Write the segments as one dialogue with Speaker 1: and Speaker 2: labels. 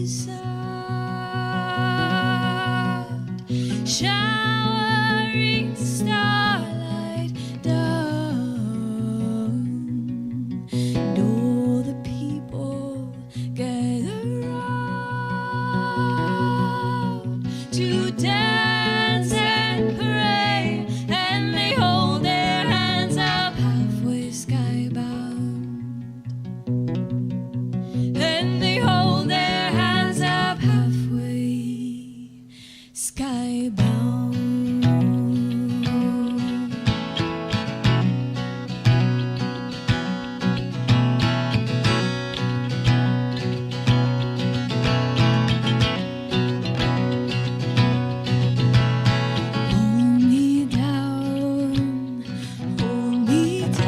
Speaker 1: sound, showering starlight down, and all the people gather round to dance and pray, and they hold their hands up halfway skybound, and they hold their hands up halfway skybound. Hold me down, hold me down.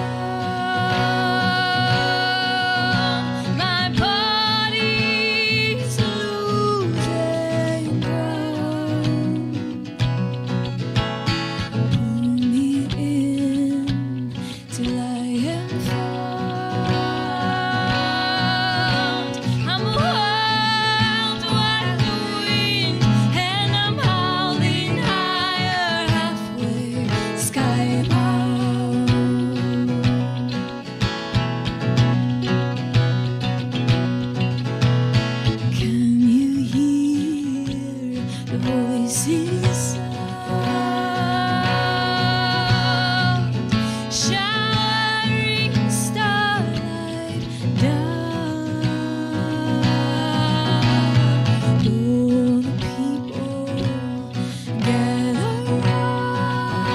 Speaker 1: My body's losing ground. Pull me in till I am found. I'm wild like the wind, and I'm howling higher, halfway skybound. Can you hear the voices sound, showering starlight down, and all the people gather round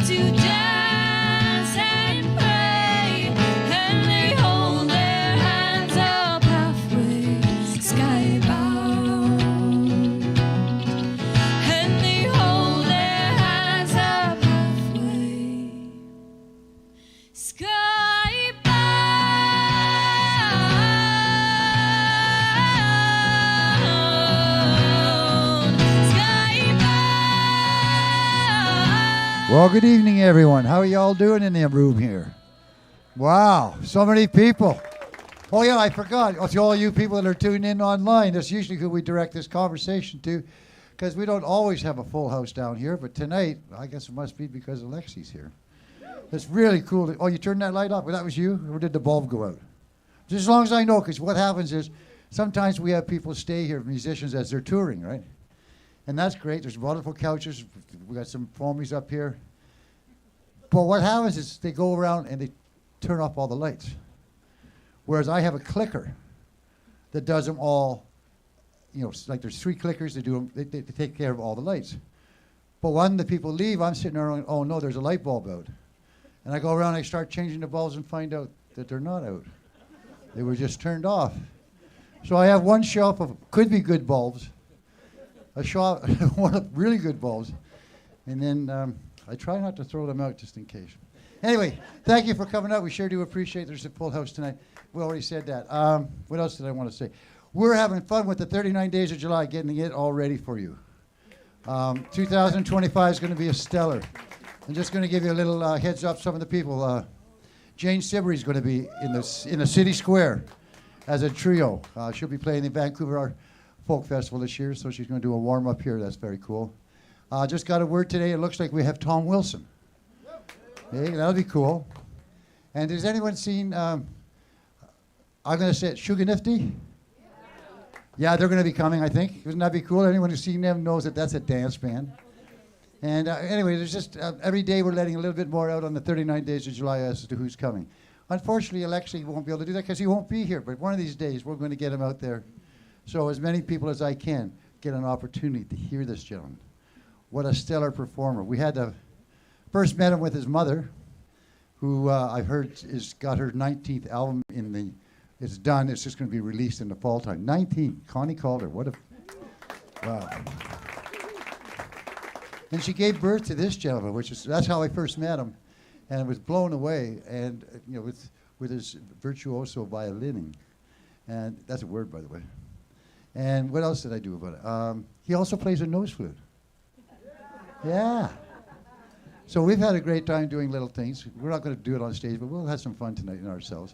Speaker 1: to dance and pray, and they hold their hands up halfway skybound, and they hold their hands up halfway skybound.
Speaker 2: Well, good evening, everyone. How are y'all doing in the room here? Wow, so many people. Oh, yeah, I forgot. Oh, to all you people that are tuning in online, that's usually who we direct this conversation to, because we don't always have a full house down here, but tonight, I guess it must be because Aleksi's here. It's really cool. Oh, you turned that light off? Well, that was you? Or did the bulb go out? Just as long as I know, because what happens is sometimes we have people stay here, musicians, as they're touring, right? And that's great. There's wonderful couches. We got some foamies up here. But what happens is they go around and they turn off all the lights. Whereas I have a clicker that does them all, you know, like there's 3 clickers, they do them, they take care of all the lights. But when the people leave, I'm sitting there going, oh no, there's a light bulb out. And I go around and I start changing the bulbs and find out that they're not out. They were just turned off. So I have one shelf of could be good bulbs, a shelf, one of really good bulbs, and then I try not to throw them out just in case. Anyway, thank you for coming out. We sure do appreciate there's a full house tonight. We already said that. What else did I want to say? We're having fun with the 39 Days of July, getting it all ready for you. 2025 is going to be a stellar. I'm just going to give you a little heads up. Some of the people, Jane Sibley is going to be in the city square as a trio. She'll be playing the Vancouver Folk Festival this year, so she's going to do a warm up here. That's very cool. Just got a word today. It looks like we have Tom Wilson. Hey, that'll be cool. And has anyone seen? I'm going to say it, Sugar Nifty. Yeah, they're going to be coming, I think. Wouldn't that be cool? Anyone who's seen them knows that that's a dance band. And anyway, there's just every day we're letting a little bit more out on the 39 Days of July as to who's coming. Unfortunately, Aleksi won't be able to do that because he won't be here. But one of these days, we're going to get him out there. So as many people as I can get an opportunity to hear this gentleman. What a stellar performer. We had first met him with his mother, who I've heard got her 19th album in the, it's done, it's just going to be released in the fall time. 19, Connie Calder, what a, wow. And she gave birth to this gentleman, that's how I first met him. And I was blown away, and you know, with his virtuoso violining. And that's a word, by the way. And what else did I do about it? He also plays a nose flute. Yeah. So we've had a great time doing little things. We're not going to do it on stage, but we'll have some fun tonight in ourselves.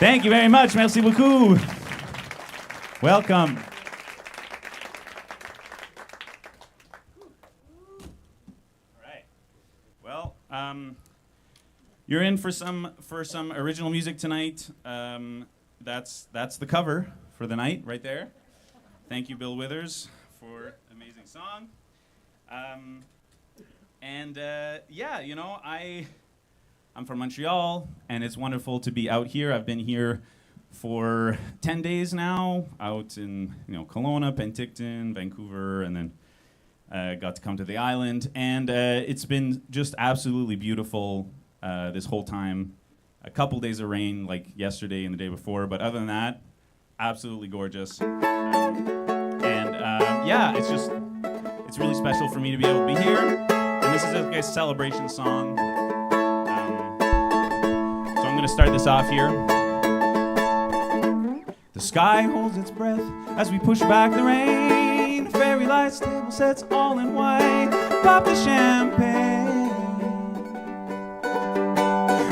Speaker 3: Thank you very much. Merci beaucoup. Welcome. All right. Well, you're in for some original music tonight. That's the cover for the night right there. Thank you, Bill Withers, for amazing song. Yeah, you know, I'm from Montreal, and it's wonderful to be out here. I've been here for 10 days now, out in Kelowna, Penticton, Vancouver, and then got to come to the island. And it's been just absolutely beautiful this whole time. A couple days of rain, like yesterday and the day before, but other than that, absolutely gorgeous. Yeah, it's really special for me to be able to be here. And this is a celebration song. So I'm going to start this off here. The sky holds its breath as we push back the rain. Fairy lights, table sets, all in white. Pop the champagne.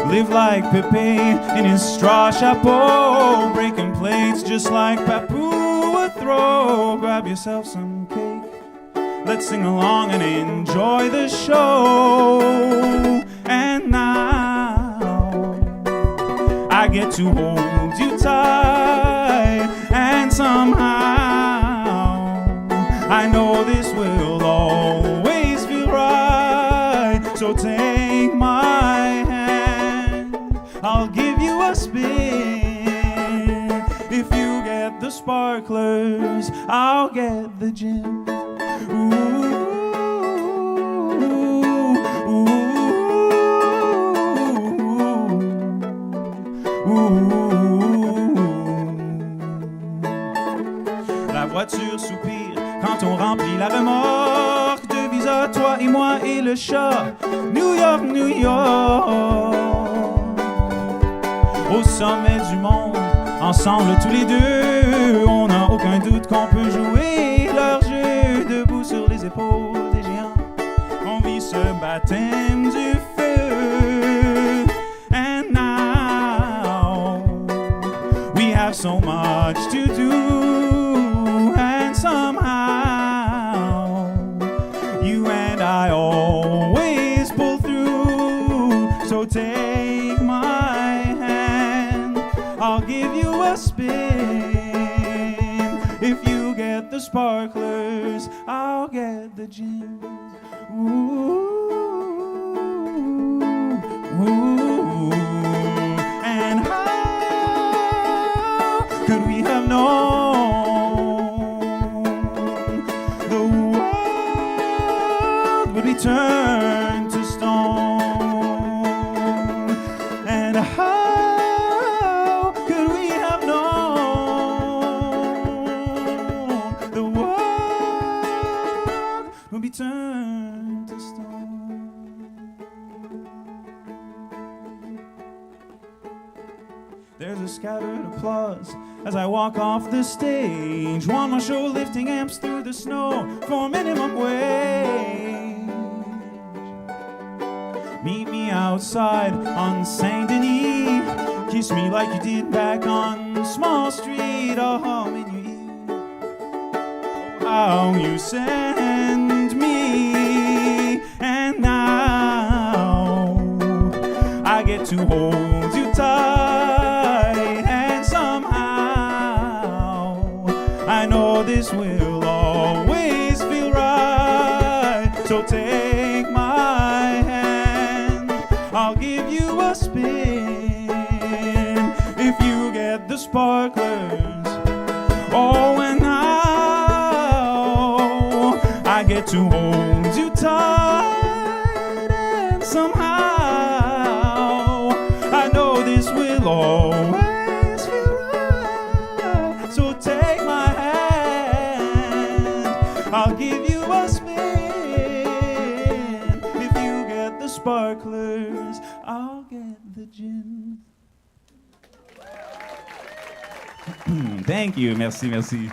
Speaker 3: Live like Pepe in his straw chapeau. Breaking plates just like Papu would throw. Grab yourself some cake. Let's sing along and enjoy the show. And now I get to hold you tight. And somehow I know this will always feel right. So take my hand, I'll give you a spin. If you get the sparklers, I'll get the gin. Ooh, ooh, ooh, ooh. La voiture soupire quand on remplit la remorque. Devise à toi et moi et le chat. New York, New York. Au sommet du monde, ensemble tous les deux, on n'a aucun doute qu'on peut jouer leur jeu. Debout sur les épaules des géants, on vit ce baptême du feu. And now we have so much to do, and somehow you and I always pull through. So take my hand, I'll give you a spin. If you get the sparklers, I'll get the gin. Ooh, ooh. And how could we have known the world would be turned to stone? And how could we have known the world would be turned to stone? There's a scattered applause as I walk off the stage. One more show lifting amps through the snow for minimum wage. Meet me outside on Saint Denis. Kiss me like you did back on Small Street. Oh, hum in your ear. Oh, how you send me. And now I get to hold you tight. And somehow I know this will always feel right. So take my hand, I'll give you a spin. If you get the sparklers, oh, and now I get to hold you tight. And somehow I know this will always feel right. So take my hand, I'll give you a spin. If you get the sparklers, I'll get the gin. Thank you, merci, merci.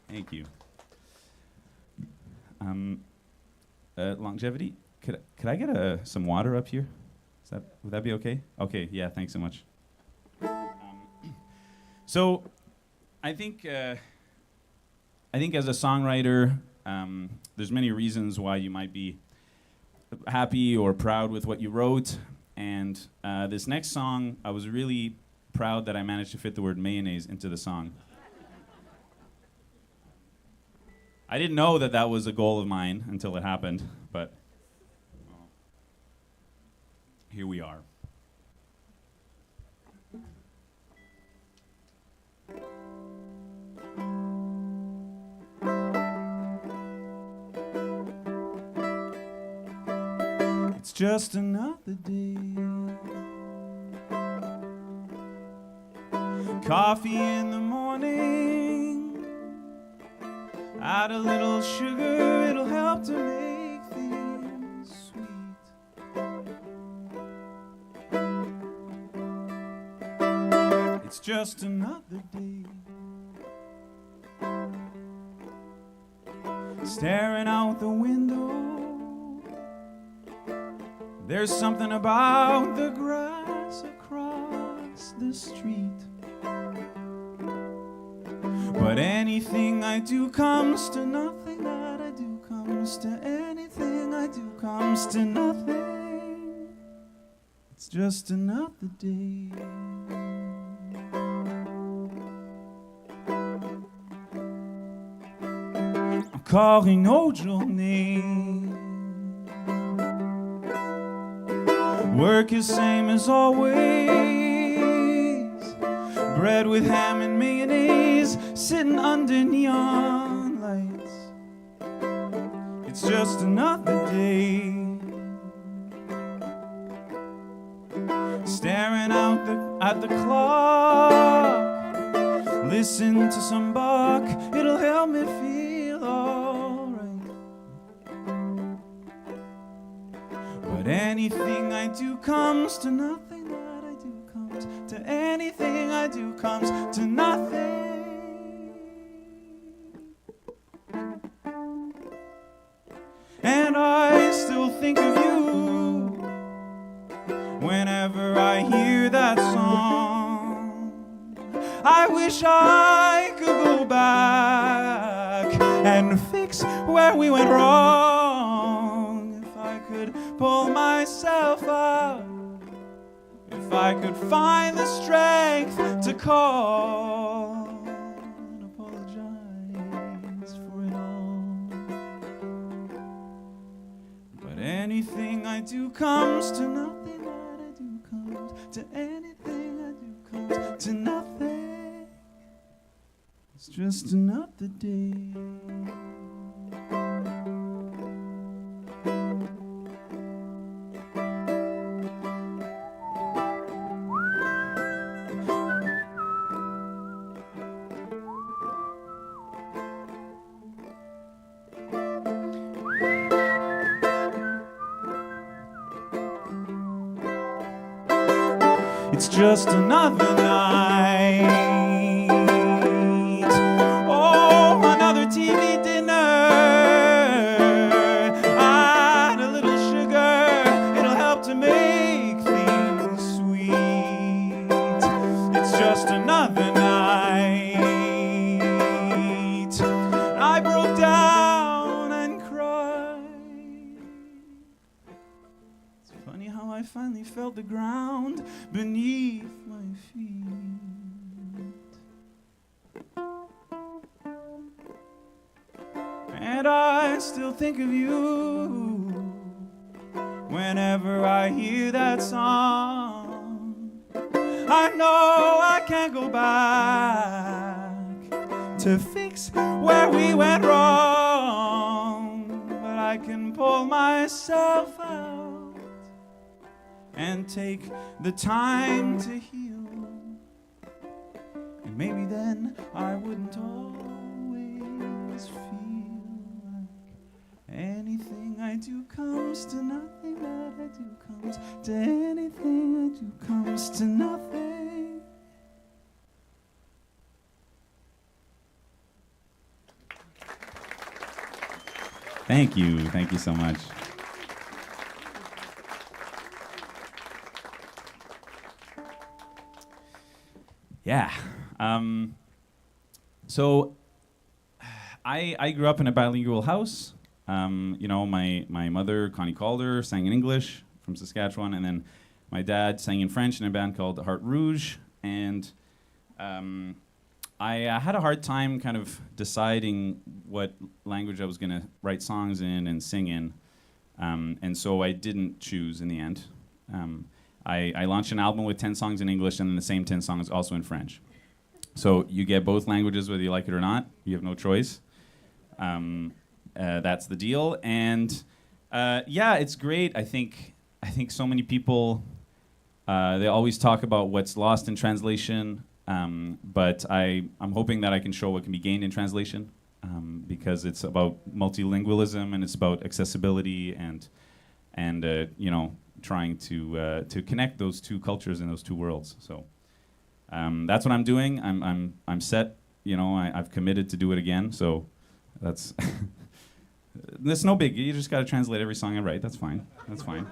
Speaker 3: Thank you. Longevity, could I get some water up here? Would that be okay? Okay, yeah, thanks so much. So, I think as a songwriter, there's many reasons why you might be happy or proud with what you wrote. And this next song, I was really proud that I managed to fit the word mayonnaise into the song. I didn't know that that was a goal of mine until it happened, but here we are. It's just another day. Coffee in the morning. Add a little sugar, it'll help to make things sweet. It's just another day. Staring out the window. There's something about the grass across the street. But anything I do comes to nothing, that I do comes to anything I do comes to nothing. It's just another day. I'm calling no journée. Work is same as always. Bread with ham and mayonnaise, sitting under neon lights. It's just another day. Staring out at the clock. Listen to some Bach, it'll help me feel alright. But anything I do comes to nothing, that I do comes to anything I do comes to nothing. And I still think of you whenever I hear that song. I wish I could go back and fix where we went wrong. If I could pull myself out, if I could find the strength to call and apologize for it all. But anything I do comes to nothing, that I do comes to anything I do comes to nothing. It's just another day. It's just another night. Oh, another TV dinner. Add a little sugar, it'll help to make things sweet. It's just another night. I broke down and cried. It's funny how I finally felt the ground beneath my feet. And I still think of you whenever I hear that song. I know I can't go back to fix where we went wrong, but I can pull myself out and take the time to heal. And maybe then I wouldn't always feel like anything I do comes to nothing, that I do comes to anything I do comes to nothing. Thank you so much. Yeah. So I grew up in a bilingual house. My mother, Connie Calder, sang in English from Saskatchewan, and then my dad sang in French in a band called Heart Rouge. And I had a hard time kind of deciding what language I was going to write songs in and sing in. And so I didn't choose in the end. I launched an album with 10 songs in English and then the same 10 songs also in French. So you get both languages whether you like it or not. You have no choice. That's the deal. And it's great. I think so many people, they always talk about what's lost in translation, but I'm hoping that I can show what can be gained in translation, because it's about multilingualism and it's about accessibility and trying to connect those two cultures and those two worlds. So that's what I'm doing. I'm set. I've committed to do it again. So that's no big. You just got to translate every song I write. That's fine. That's fine.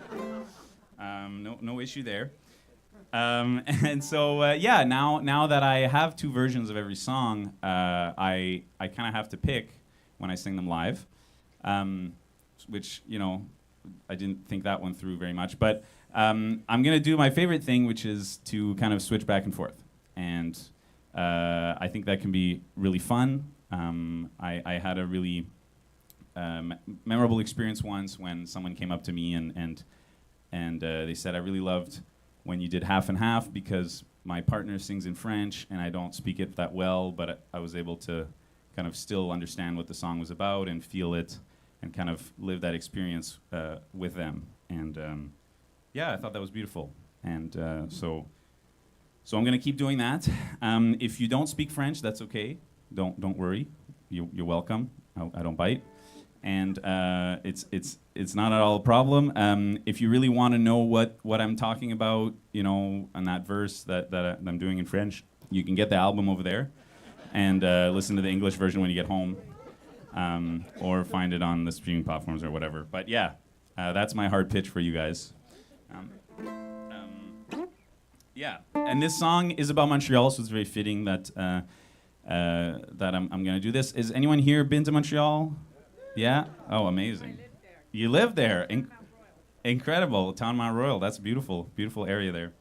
Speaker 3: No issue there. And so now that I have two versions of every song, I kind of have to pick when I sing them live, which I didn't think that one through very much. But I'm gonna do my favorite thing, which is to kind of switch back and forth, and I think that can be really fun. I had a really memorable experience once when someone came up to me and they said, I really loved when you did half and half, because my partner sings in French and I don't speak it that well, but I was able to kind of still understand what the song was about and feel it and kind of live that experience with them. And I thought that was beautiful. And so I'm going to keep doing that. If you don't speak French, that's okay. Don't worry. You're welcome. I don't bite. And it's not at all a problem. If you really want to know what I'm talking about, on that verse that I'm doing in French, you can get the album over there and listen to the English version when you get home, or find it on the streaming platforms or whatever. But that's my hard pitch for you guys. And this song is about Montreal, so it's very fitting that I'm going to do this. Is anyone here been to Montreal? Yeah? Oh, amazing. You live there. Incredible. Town Mount Royal. That's beautiful. Beautiful area there.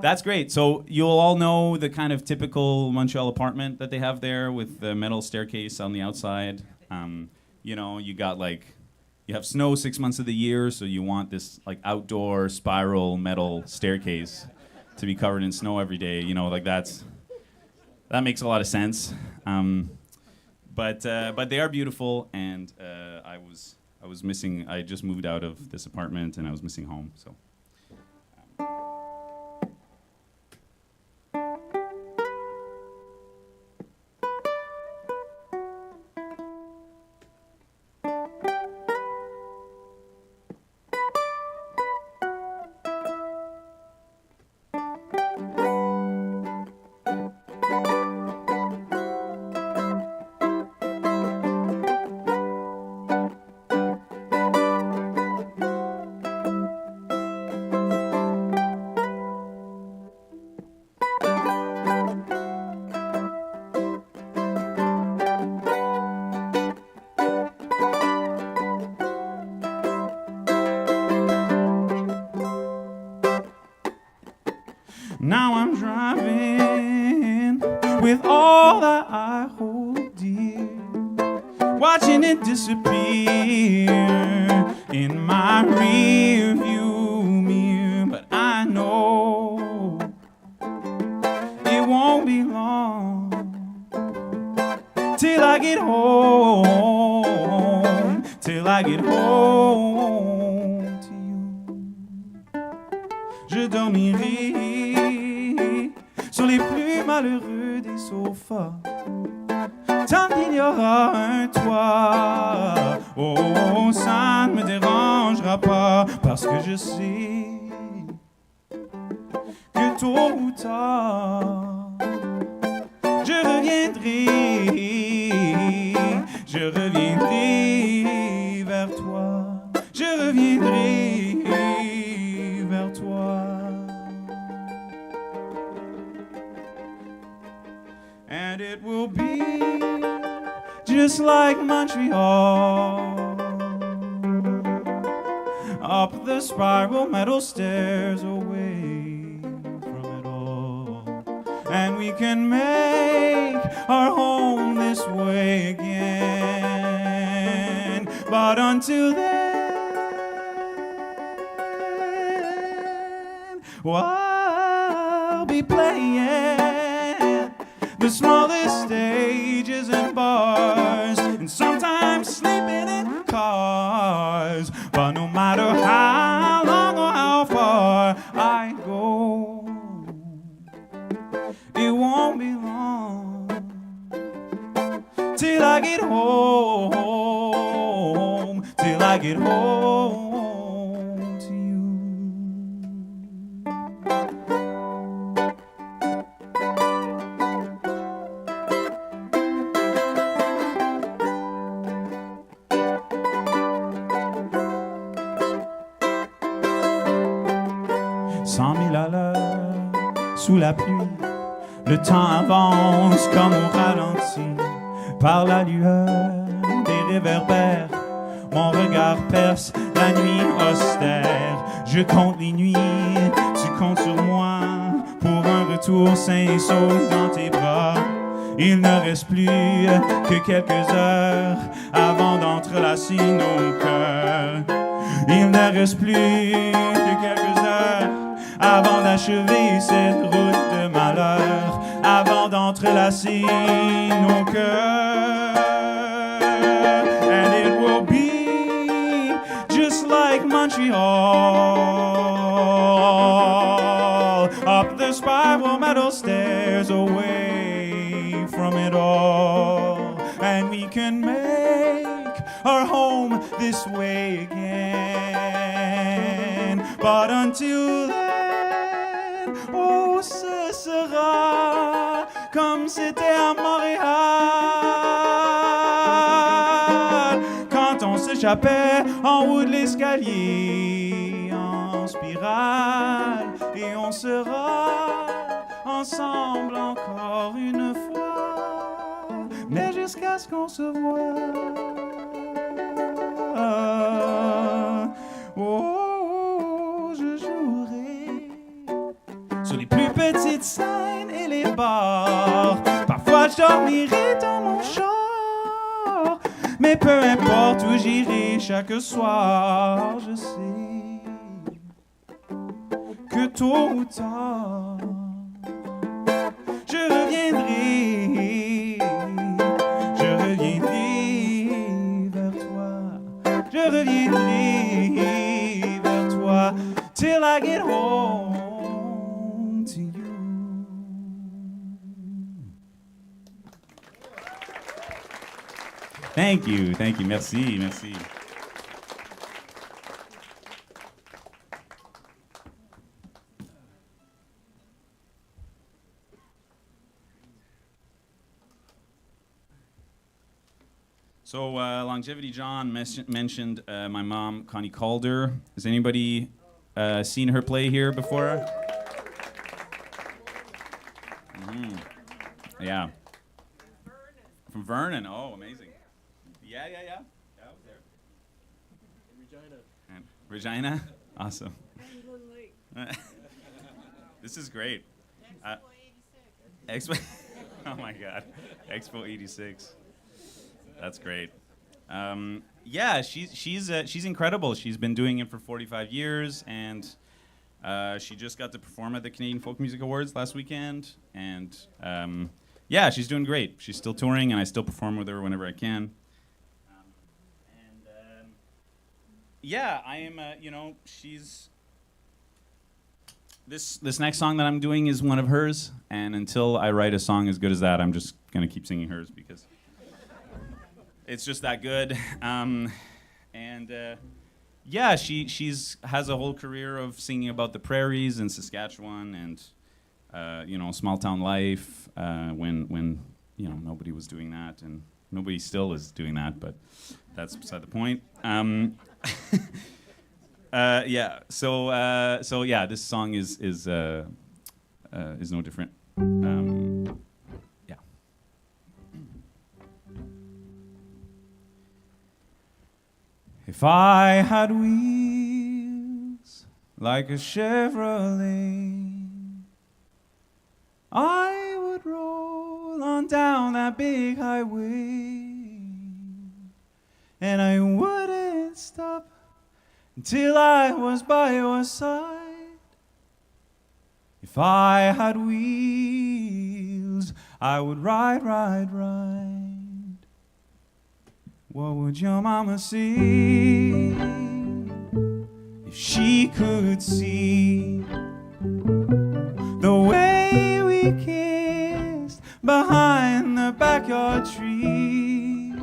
Speaker 3: That's great. So you'll all know the kind of typical Montreal apartment that they have there with the metal staircase on the outside. You have snow 6 months of the year, so you want this outdoor spiral metal staircase to be covered in snow every day. That makes a lot of sense. But they are beautiful, and I was missing. I just moved out of this apartment, and I was missing home. So. Now I'm driving with all that I hold dear, watching it disappear in my rear view mirror. But I know it won't be long till I get home, to you. Je dormirai sur les plus malheureux des sofas, tant qu'il y aura un toit. Oh, ça ne me dérangera pas, parce que je sais que tôt ou tard je reviendrai vers toi, je reviendrai vers toi. just like Montreal. Up the spiral metal stairs away from it all. And we can make our home this way again. But until then, I'll be playing the smallest stages and bars, and sometimes sleeping in cars. But no matter how long or how far I go, it won't be long till I get home, till I get home to you. Cent mille à l'heure, sous la pluie, le temps avance comme on ralentit. Par la lueur des réverbères, mon regard perce la nuit austère. Je compte les nuits, tu comptes sur moi, pour un retour sain et sauf dans tes bras. Il ne reste plus que quelques heures avant d'entrelacer nos cœurs. Il ne reste plus que quelques heures avant d'achever cette route de malheur, avant d'entrelacer nos cœurs. And it will be just like Montreal, up the spiral metal stairs away from it all. And we can make our home this way again. But until then, oh, ce sera comme c'était à Montréal, quand on s'échappait en haut de l'escalier en spirale, et on sera ensemble encore une fois, mais jusqu'à ce qu'on se voie. Oh, je jouerai sur les plus petites scènes et les bars. Parfois je dormirai dans mon char, mais peu importe où j'irai chaque soir, je sais que tôt ou tard je reviendrai vers toi, je reviendrai vers toi, till I get home to you. Thank you, merci, merci. So Longevity John mentioned my mom, Connie Calder. Has anybody seen her play here before? Mm. Yeah. From Vernon. Oh, amazing. Yeah. I was there. In Regina. And Regina? Awesome. This is great. Expo 86. Oh my God. Expo 86. That's great. Yeah, she's incredible. She's been doing it for 45 years, and she just got to perform at the Canadian Folk Music Awards last weekend. And yeah, she's doing great. She's still touring, and I still perform with her whenever I can. Yeah, I am. She's. This next song that I'm doing is one of hers, and until I write a song as good as that, I'm just gonna keep singing hers because it's just that good. Yeah, she's has a whole career of singing about the prairies in Saskatchewan and small town life when nobody was doing that, and nobody still is doing that, but that's beside the point. Yeah. So yeah, this song is no different. Yeah. If I had wheels like a Chevrolet, I would roll on down that big highway, and I wouldn't stop until I was by your side. If I had wheels, I would ride, ride, ride. What would your mama say if she could see the way we kissed behind the backyard tree?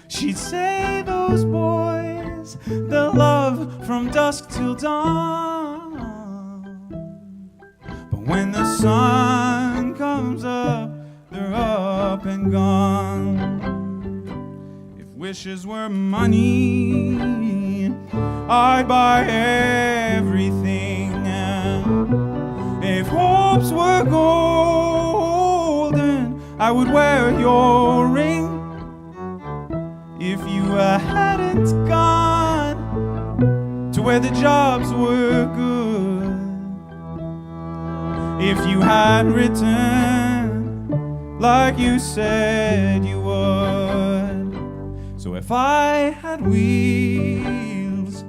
Speaker 3: She'd say those boys, the love from dusk till dawn. But when the sun comes up, they're up and gone. If wishes were money, I'd buy everything. If hopes were golden, I would wear your ring. If you hadn't gone to where the jobs were good, if you had written like you said you would. So if I had wheels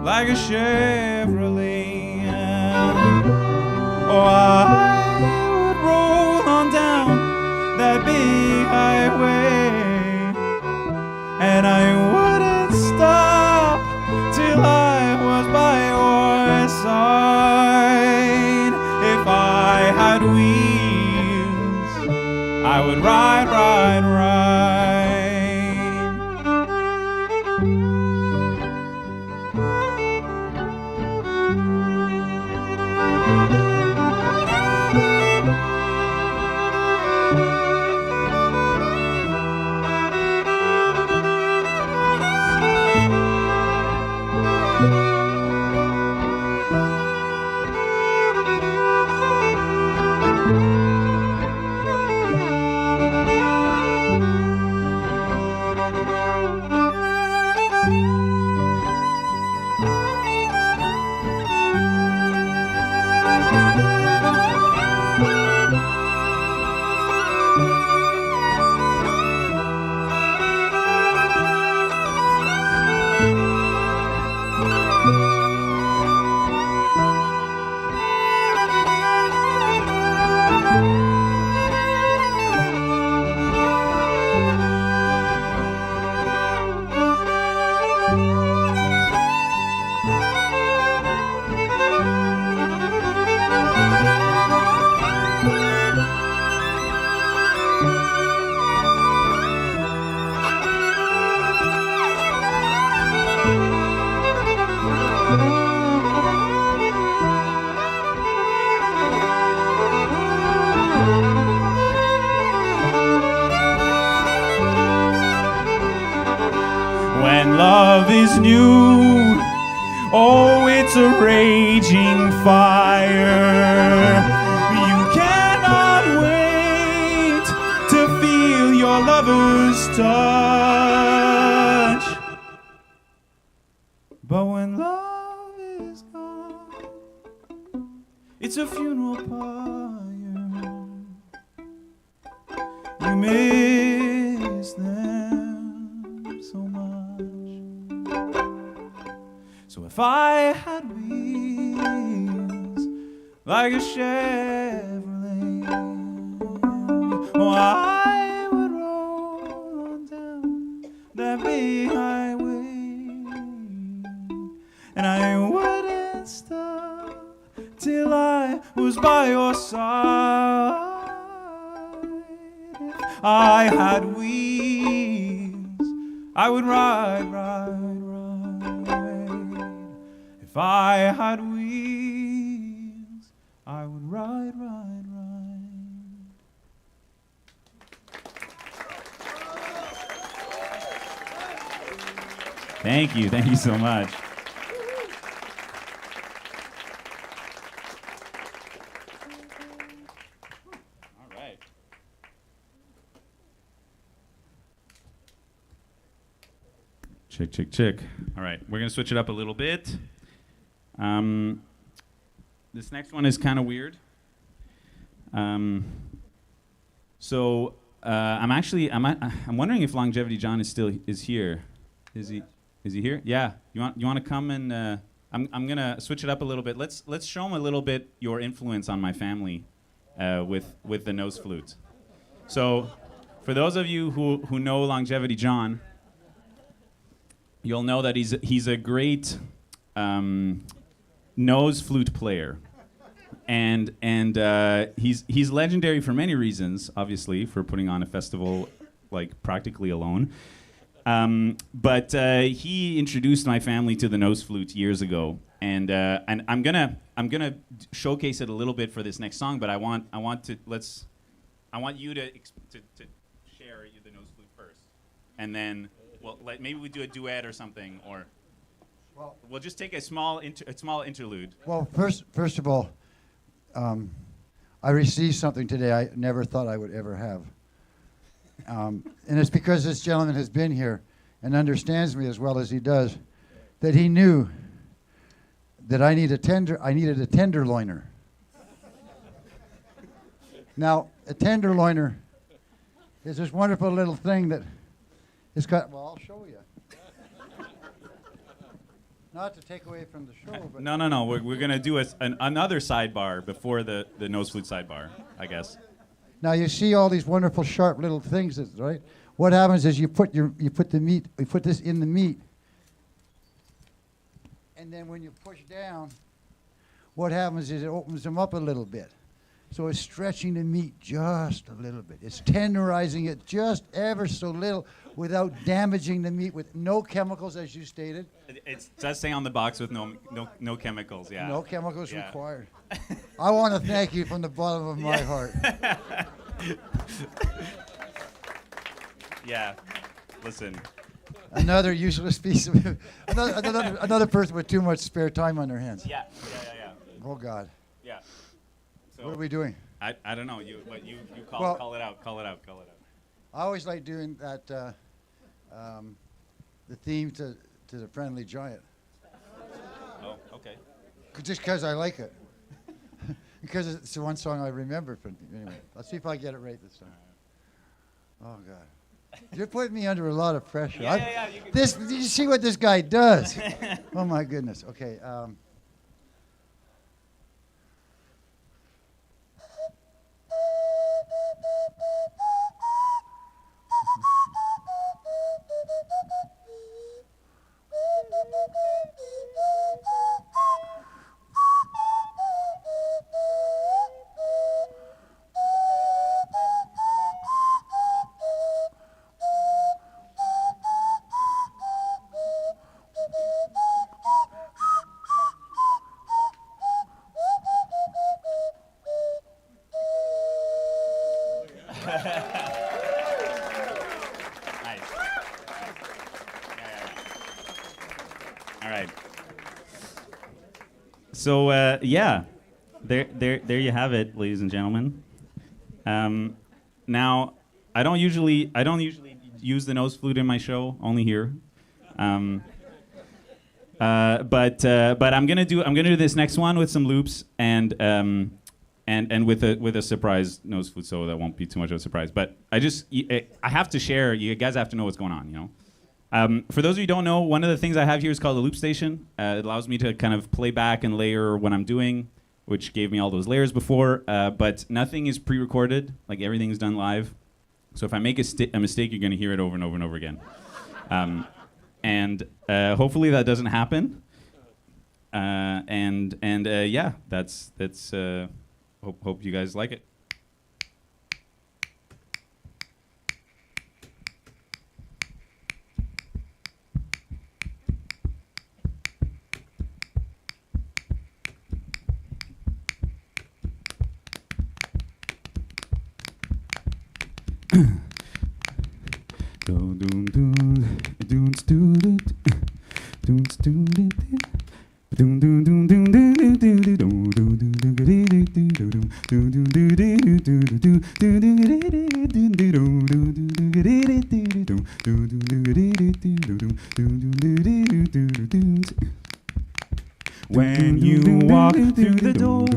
Speaker 3: like a Chevrolet, oh, I would roll on down that big highway, and I wouldn't stop till I was by your side. If I had wheels, I would ride, ride, ride. When love is new, oh, it's a raging fire. You cannot wait to feel your lover's touch. But when love is gone, it's a funeral pyre. You miss them so much. So if I had wheels like a Chevrolet, oh, I would roll on down that big highway, and I wouldn't stop till I was by your side. If I had wheels, I would ride, ride, ride. If I had wheels, I would ride, ride, ride. Thank you so much. All right. Chick. All right, we're gonna switch it up a little bit. This next one is kind of weird. I'm wondering if Longevity John is here. Is he here? Yeah. You want to come and I'm gonna switch it up a little bit. Let's show him a little bit your influence on my family with the nose flute. So, for those of you who know Longevity John, you'll know that he's a great nose flute player, and he's legendary for many reasons. Obviously, for putting on a festival like practically alone, but he introduced my family to the nose flute years ago, and I'm gonna showcase it a little bit for this next song. But I want you to share the nose flute first, and then maybe we do a duet or something, or we'll just take a small interlude.
Speaker 2: Well, first of all, I received something today I never thought I would ever have, and it's because this gentleman has been here and understands me as well as he does, that he knew that I needed a tenderloiner. Now, a tenderloiner is this wonderful little thing that it's got. Well, I'll show you. Not to take away from the show, but
Speaker 3: No. We're gonna do another sidebar before the nose flute sidebar, I guess.
Speaker 2: now you see all these wonderful sharp little things, right? What happens is you put this in the meat, and then when you push down, what happens is it opens them up a little bit. So it's stretching the meat just a little bit. It's tenderizing it just ever so little without damaging the meat, with no chemicals, as you stated.
Speaker 3: It does say on the box with no chemicals, yeah.
Speaker 2: No chemicals
Speaker 3: Yeah.
Speaker 2: required. I want to thank you from the bottom of my heart.
Speaker 3: Yeah, listen.
Speaker 2: Another useless piece of another person with too much spare time on their hands.
Speaker 3: Yeah.
Speaker 2: Oh God.
Speaker 3: Yeah. So
Speaker 2: What are we doing?
Speaker 3: I don't know. You call
Speaker 2: Well-
Speaker 3: call it out.
Speaker 2: I always like doing that. The theme to the Friendly Giant,
Speaker 3: Oh, okay.
Speaker 2: just because I like it. Because it's the one song I remember. Anyway, let's see if I get it right this time. Oh God. You're putting me under a lot of pressure.
Speaker 3: Yeah. You can
Speaker 2: You see what this guy does? Oh my goodness. Okay.
Speaker 3: Nice. All right. So there you have it, ladies and gentlemen. Now, I don't usually use the nose flute in my show, only here. But I'm gonna do this next one with some loops and with a surprise nose flute, so that won't be too much of a surprise. But I have to share. You guys have to know what's going on, you know. For those of you who don't know, one of the things I have here is called a loop station. It allows me to kind of play back and layer what I'm doing, which gave me all those layers before. But nothing is pre-recorded; like everything is done live. So if I make a mistake, you're going to hear it over and over and over again. Hopefully that doesn't happen. Yeah, that's. Hope you guys like it. When you walk through the door,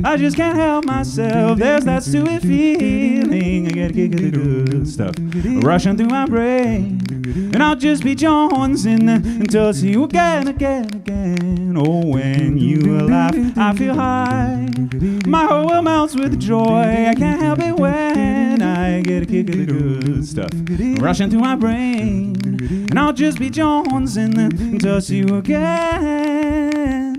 Speaker 3: I just can't help myself. There's that sweet feeling. I get a kick of the good stuff rushing through my brain, and I'll just be jonesing until I see you again, again, again. Oh, when you laugh, I feel high. My whole world melts with joy. I can't help it when I get a kick of the good stuff rushing through my brain, and I'll just be jonesing until I see you again.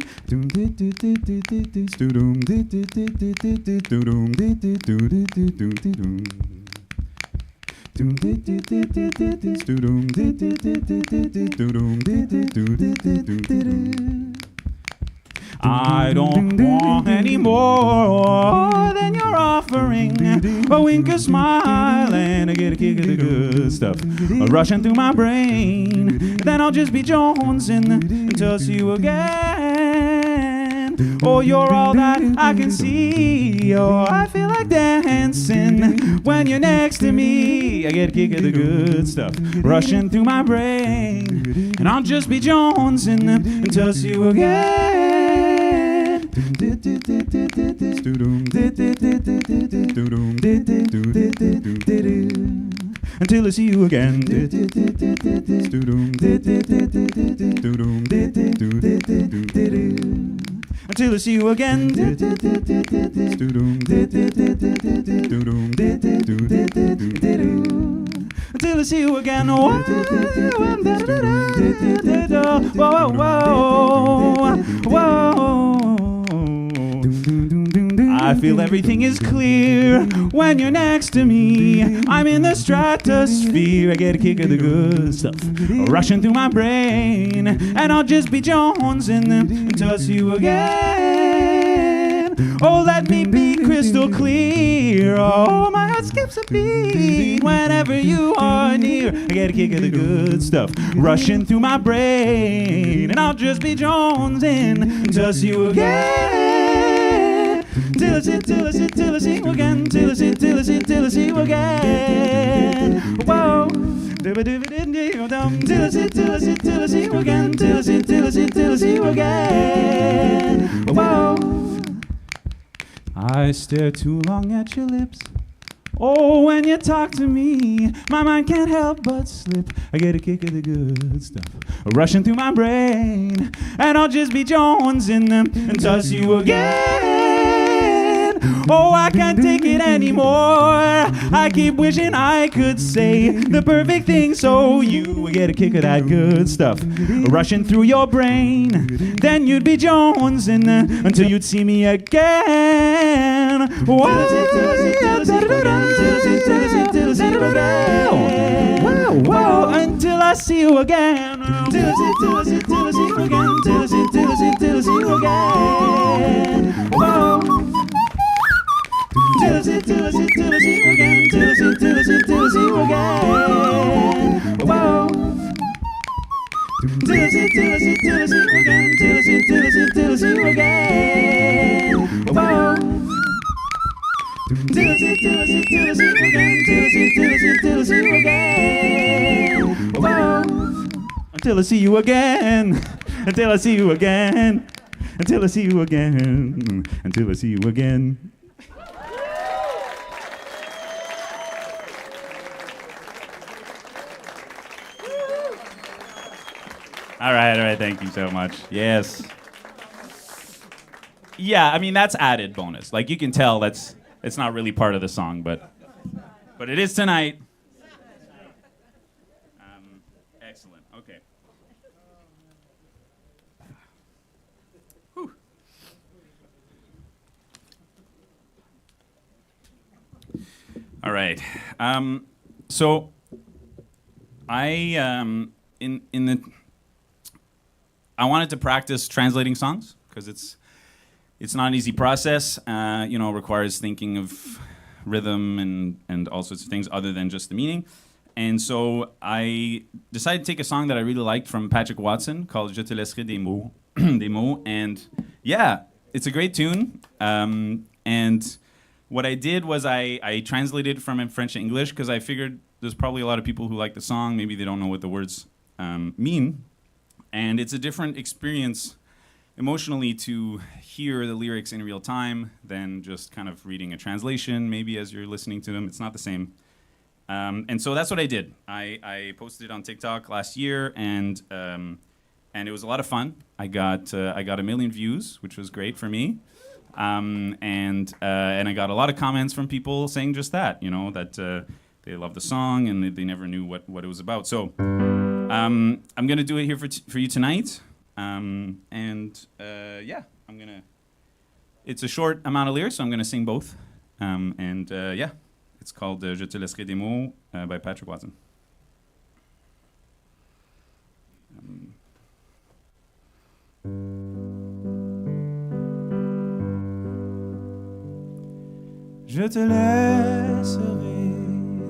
Speaker 3: I don't want any more than you're offering. A wink, a smile, and I get a kick of the good stuff rushing through my brain. Then I'll just be jonesing until I see you again. Oh, you're all that I can see. Oh, I feel like dancing when you're next to me. I get a kick of the good stuff rushing through my brain, and I'll just be jonesing until I see you again. Until I see you again. Until I see you again. Until I see you again. Whoa, whoa, whoa. I feel everything is clear when you're next to me. I'm in the stratosphere. I get a kick of the good stuff rushing through my brain, and I'll just be jonesing until I see you again. Oh, let me be crystal clear. Oh, my heart skips a beat whenever you are near. I get a kick of the good stuff rushing through my brain, and I'll just be jonesing until I see you again. Till I see you again, till I see you again. Whoa. Till I see you again, till I see you again. Whoa. I stare too long at your lips. Oh, when you talk to me, my mind can't help but slip. I get a kick of the good stuff rushing through my brain, and I'll just be jonesing until I see you again. Oh, I can't take it anymore. I keep wishing I could say the perfect thing so you would get a kick of that good stuff rushing through your brain. Then you'd be jonesing until you'd see me again. Whoa, until I see you again. Till I see you again. Till I see you again. Whoa. Till I see you again, till I see you again. Whoa. Till I see you again, till I see you again. Whoa. Till I see you again, till I see you again. Whoa. Until I see you again, until I see you again, until I see you again, until I see you again. All right, thank you so much. Yes. Yeah, I mean, that's added bonus. Like, you can tell it's not really part of the song, but it is tonight. Excellent, okay. Whew. All right. So, I wanted to practice translating songs because it's not an easy process. Requires thinking of rhythm and all sorts of things other than just the meaning. And so I decided to take a song that I really liked from Patrick Watson called Je te laisserai des mots. Des mots. And yeah, it's a great tune. And what I did was I translated from French to English because I figured there's probably a lot of people who like the song. Maybe they don't know what the words mean. And it's a different experience emotionally to hear the lyrics in real time than just kind of reading a translation, maybe as you're listening to them. It's not the same. And so that's what I did. I posted it on TikTok last year, and it was a lot of fun. I got 1 million views, which was great for me. And I got a lot of comments from people saying just that, that they love the song and they never knew what it was about. So I'm gonna do it here for you tonight. Yeah, it's a short amount of lyrics, so I'm gonna sing both. Yeah, it's called Je te laisserai des mots by Patrick Watson.
Speaker 4: Je te laisserai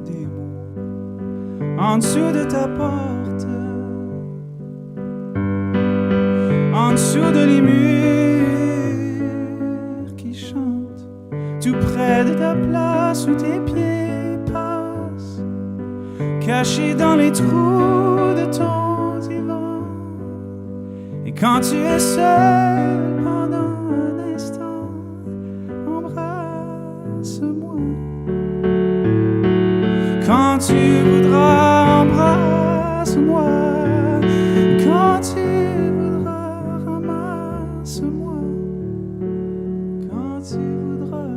Speaker 4: des mots en dessous de ta porte, en dessous de les murs qui chantent, tout près de ta place où tes pieds passent, cachés dans les trous de ton divan. Et quand tu es seul pendant un instant, embrasse-moi. Quand tu voudras, embrasse-moi. Quand tu voudras, ramasse-moi. Quand tu voudras.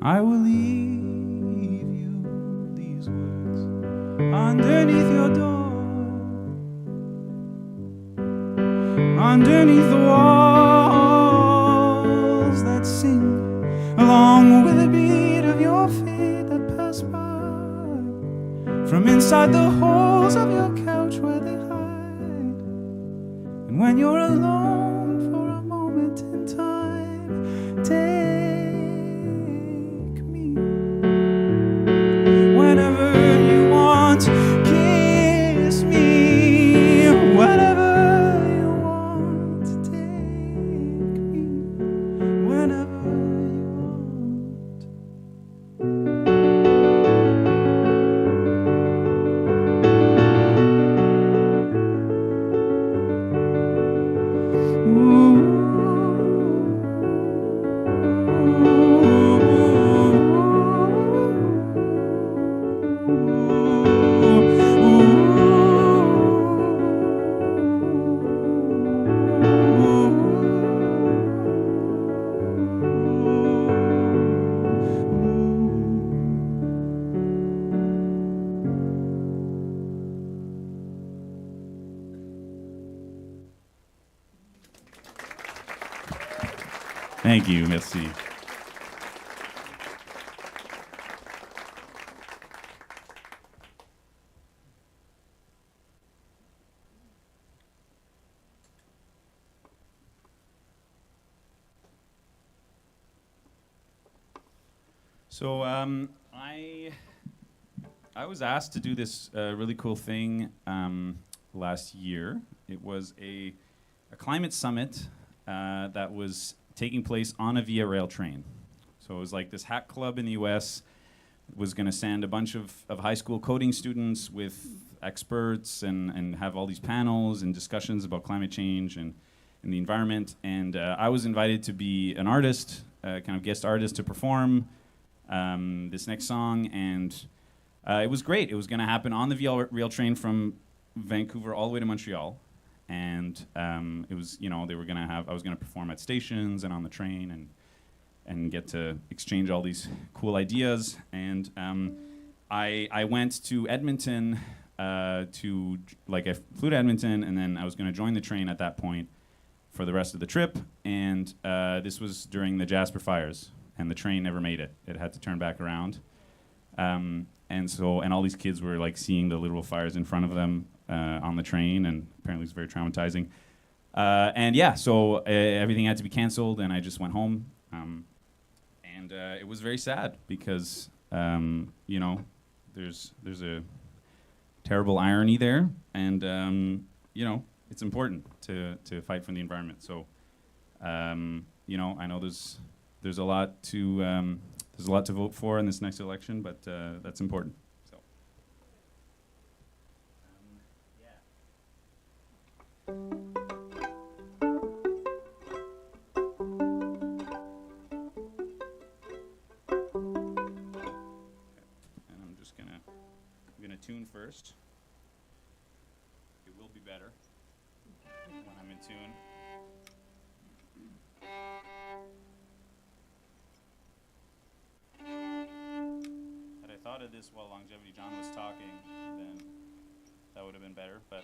Speaker 4: I will leave you these words underneath your door, underneath the walls that sing along with the beat of your feet that pass by, from inside the holes of your couch where they hide. And when you're alone for a moment in time, take me whenever you want, kiss me whenever you want, take me whenever you want.
Speaker 3: Thank you, merci. So I was asked to do this really cool thing last year. It was a climate summit that was taking place on a Via Rail train. So it was like this hack club in the US was going to send a bunch of high school coding students with experts and have all these panels and discussions about climate change and the environment. And I was invited to be an artist, kind of guest artist, to perform this next song. And it was great. It was going to happen on the Via Rail train from Vancouver all the way to Montreal. And it was, they were gonna I was gonna perform at stations and on the train and get to exchange all these cool ideas. And I went to Edmonton I flew to Edmonton, and then I was going to join the train at that point for the rest of the trip. And this was during the Jasper fires, and the train never made it. It had to turn back around. And all these kids were like seeing the literal fires in front of them on the train, and apparently it was very traumatizing. So everything had to be canceled, and I just went home. And it was very sad because, there's a terrible irony there, and, it's important to fight for the environment. So, I know there's a lot to vote for in this next election, but that's important. So, I'm gonna tune first. It will be better when I'm in tune. Had I thought of this while Longevity John was talking, then that would have been better, but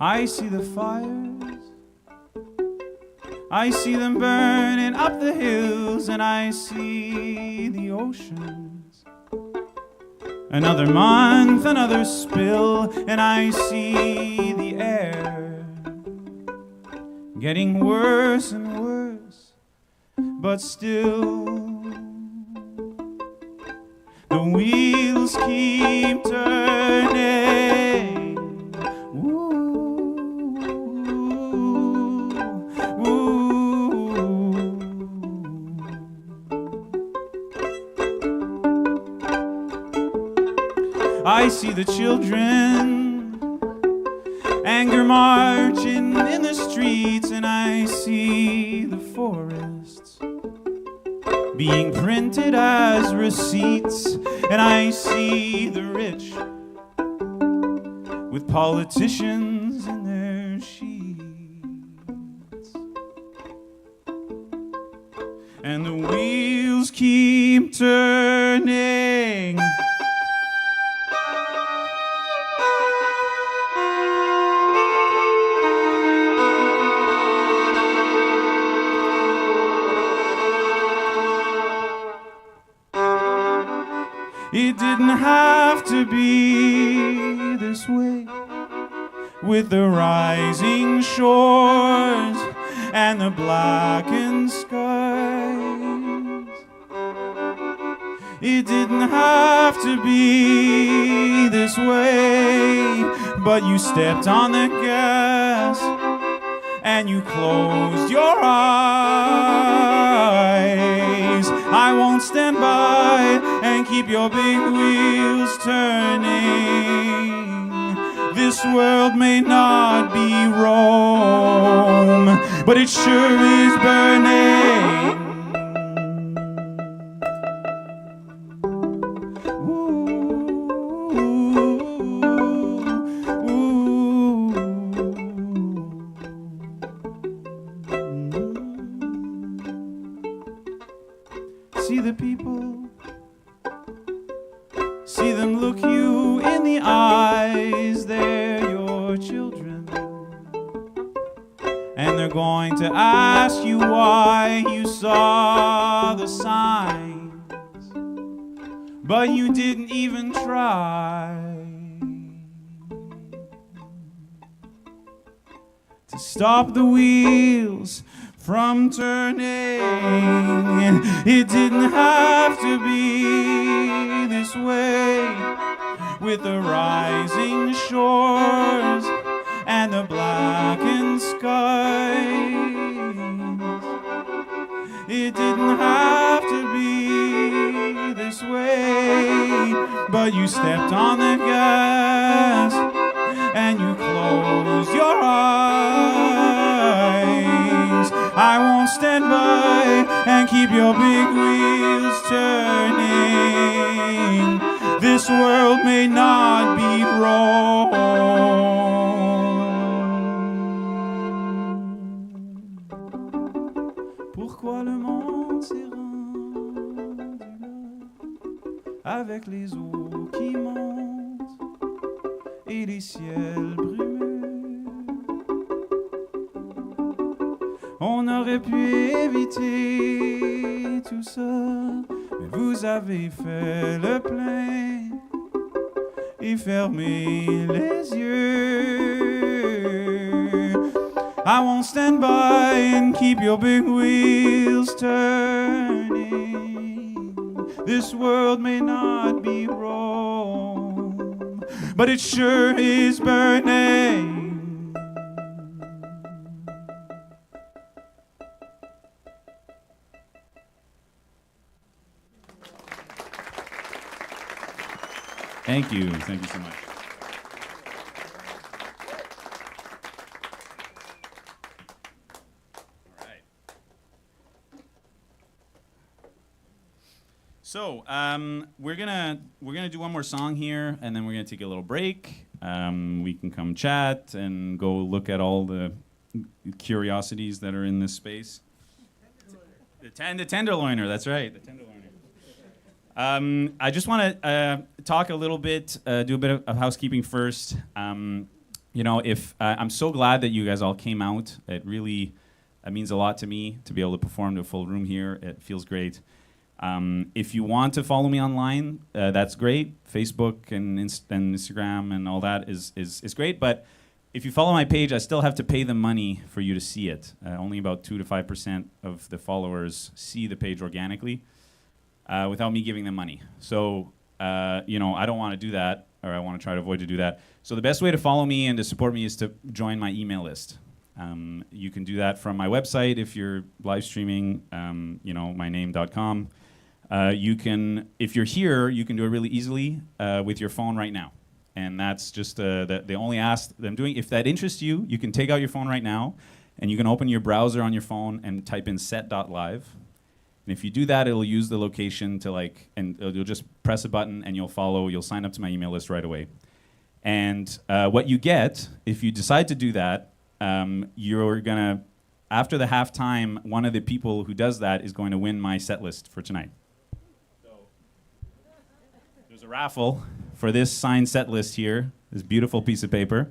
Speaker 4: I see the fires, I see them burning up the hills, and I see the oceans. Another month, another spill, and I see the air getting worse and worse, but still the wheels keep turning. I see the children, anger marching in the streets, and I see the forests being printed as receipts, and I see the rich with politicians in their sheets, and the wheels keep turning. It didn't have to be this way, with the rising shores and the blackened skies. It didn't have to be this way, but you stepped on the gas and you closed your eyes. I won't stand by and keep your big wheels turning. This world may not be Rome, but it sure is burning. See the people, see them look you in the eyes, they're your children, and they're going to ask you why you saw the signs, but you didn't even try to stop the wheels from turning. It didn't have to be this way, with the rising shores and the blackened skies. It didn't
Speaker 3: but you stepped on the gas and you closed your eyes. I won't stand by and keep your big wheels turning. This world may not be wrong. Pourquoi le monde s'est rendu là, avec les eaux qui montent et les ciels brumeux? On aurait pu éviter tout ça, mais vous avez fait le plein et fermé les yeux. I won't stand by and keep your big wheels turning. This world may not be wrong, but it sure is burning. Thank you so much. So we're gonna do one more song here, and then we're gonna take a little break. We can come chat and go look at all the curiosities that are in this space. The Tenderloiner, that's right, the Tenderloiner. I just want to talk a little bit, do a bit of housekeeping first. You know, if I'm so glad that you guys all came out. It really means a lot to me to be able to perform to a full room here. It feels great. If you want to follow me online, that's great. Facebook and Instagram and all that is great. But if you follow my page, I still have to pay them money for you to see it. Only about 2 to 5% of the followers see the page organically without me giving them money. So, you know, I don't want to do that, or I want to try to avoid to do that. So the best way to follow me and to support me is to join my email list. You can do that from my website if you're live streaming, you know, myname.com. You can, if you're here, you can do it really easily with your phone right now. And that's just, they only ask that I'm doing. If that interests you, you can take out your phone right now, and you can open your browser on your phone and type in set.live. And if you do that, it'll use the location to and you'll just press a button and you'll sign up to my email list right away. And what you get, if you decide to do that, you're gonna, after the halftime, one of the people who does that is going to win my set list for tonight. So there's a raffle for this signed set list here, this beautiful piece of paper.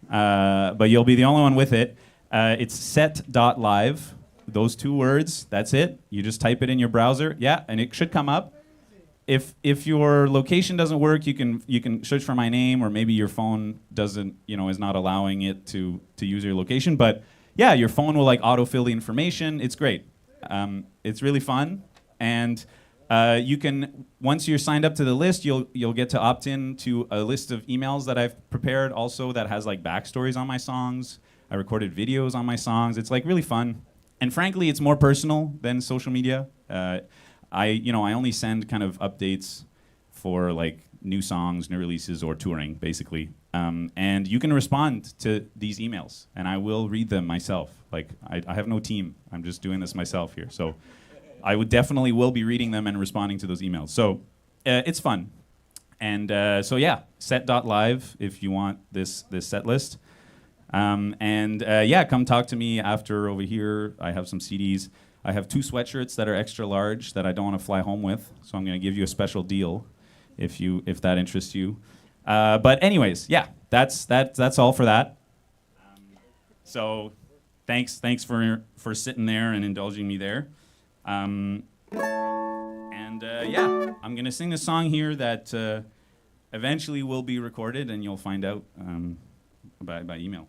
Speaker 3: But you'll be the only one with it. It's set.live, those 2 words, that's it. You just type it in your browser, yeah, and it should come up. If your location doesn't work, you can search for my name, or maybe your phone doesn't, is not allowing it to use your location. But yeah, your phone will autofill the information. It's great. It's really fun, and you can, once you're signed up to the list, you'll get to opt in to a list of emails that I've prepared also that has backstories on my songs. I recorded videos on my songs. It's really fun, and frankly, it's more personal than social media. I only send kind of updates for new songs, new releases, or touring, basically. And you can respond to these emails, and I will read them myself. I have no team. I'm just doing this myself here. So I would definitely will be reading them and responding to those emails. So it's fun. And so yeah, set.live if you want this set list. Yeah, come talk to me after over here. I have some CDs. I have 2 sweatshirts that are extra large that I don't want to fly home with, so I'm going to give you a special deal if that interests you. But anyways, yeah, that's all for that. So thanks for sitting there and indulging me there. Yeah, I'm going to sing this song here that eventually will be recorded, and you'll find out by email.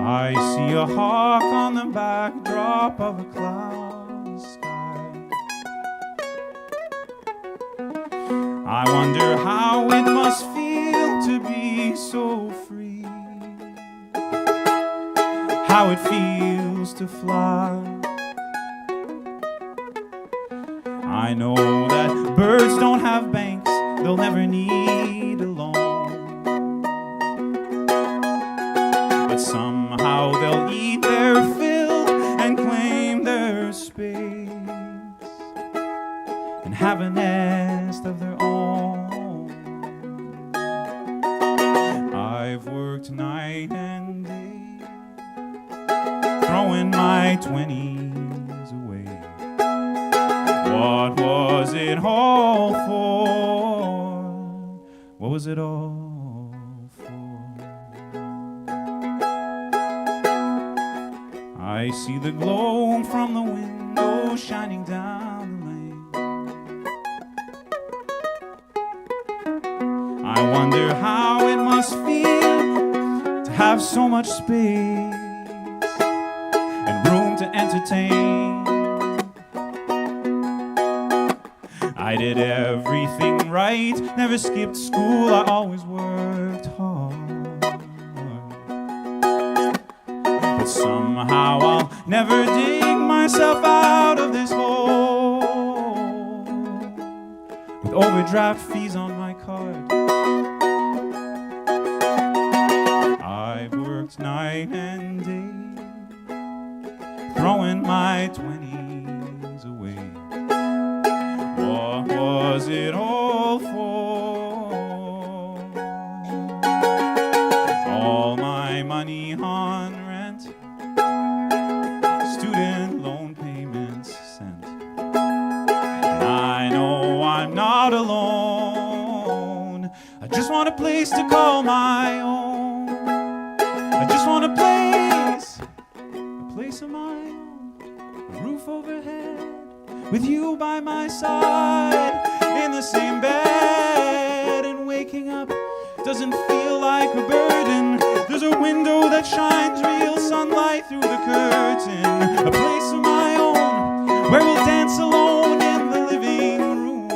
Speaker 4: I see a hawk on the backdrop of a cloudy sky. I wonder how it must feel to be so free, how it feels to fly. I know that birds don't have banks, they'll never need a loan, but somehow they'll eat their fill and claim their space and have a nest of their own. I've worked night and day, throwing my 20s away. What was it all for? What was it all for? I see the glow from the window shining down the lane. I wonder how it must feel to have so much space and room to entertain. I did everything right, never skipped school, I always worked hard. But somehow I'll never dig myself out of this hole with overdraft fees on my card. I've worked night and day, throwing my 20s away. What was it all for? All my money on rent, student loan payments sent. And I know I'm not alone. I just want a place to call my own. I just want a place of my own, a roof overhead, with you by my side, in the same bed, and waking up doesn't feel like a burden. There's a window that shines real sunlight through the curtain, a place of my own, where we'll dance alone in the living room,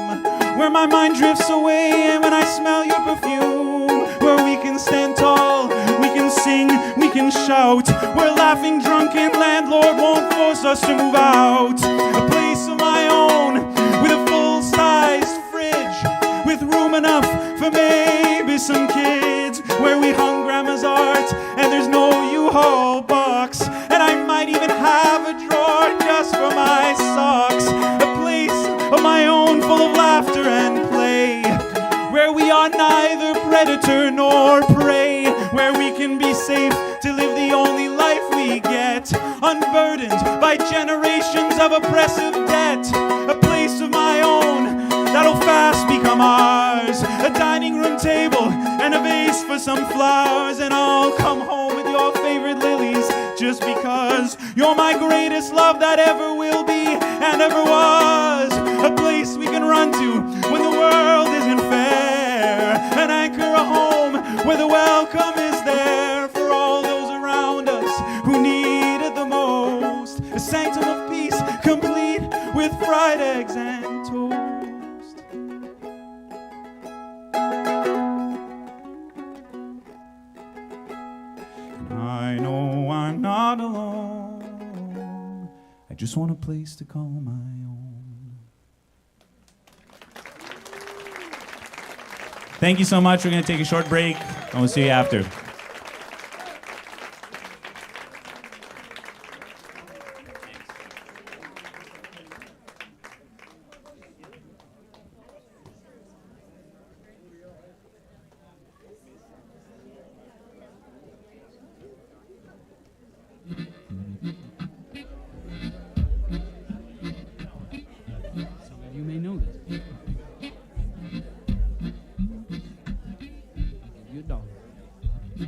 Speaker 4: where my mind drifts away and when I smell your perfume, where we can stand tall, we can sing, we can shout, where laughing drunken landlord won't force us to move out. A place of my own, with a full-sized fridge, with room enough for maybe some kids, where we hung grandma's art and there's no U-Haul box, and I might even have a drawer just for my socks. A place of my own, full of laughter and play, where we are neither predator nor prey, where we can be safe to live the only life we get, unburdened by generations of oppressive debt. A place of my own that'll fast become ours, a dining room table and a vase for some flowers, and I'll come home with your favorite lilies just because you're my greatest love that ever will be and ever was. A place we can run to when the world isn't fair, an anchor, a home where the welcome is there for all those around us who need it the most, a sanctum of peace complete with fried eggs and toast. And I know I'm not alone, I just want a place to call my own. Thank you so much. We're going to take a short break, and we'll see you after.
Speaker 5: Some of you may know this. I'll give you $1.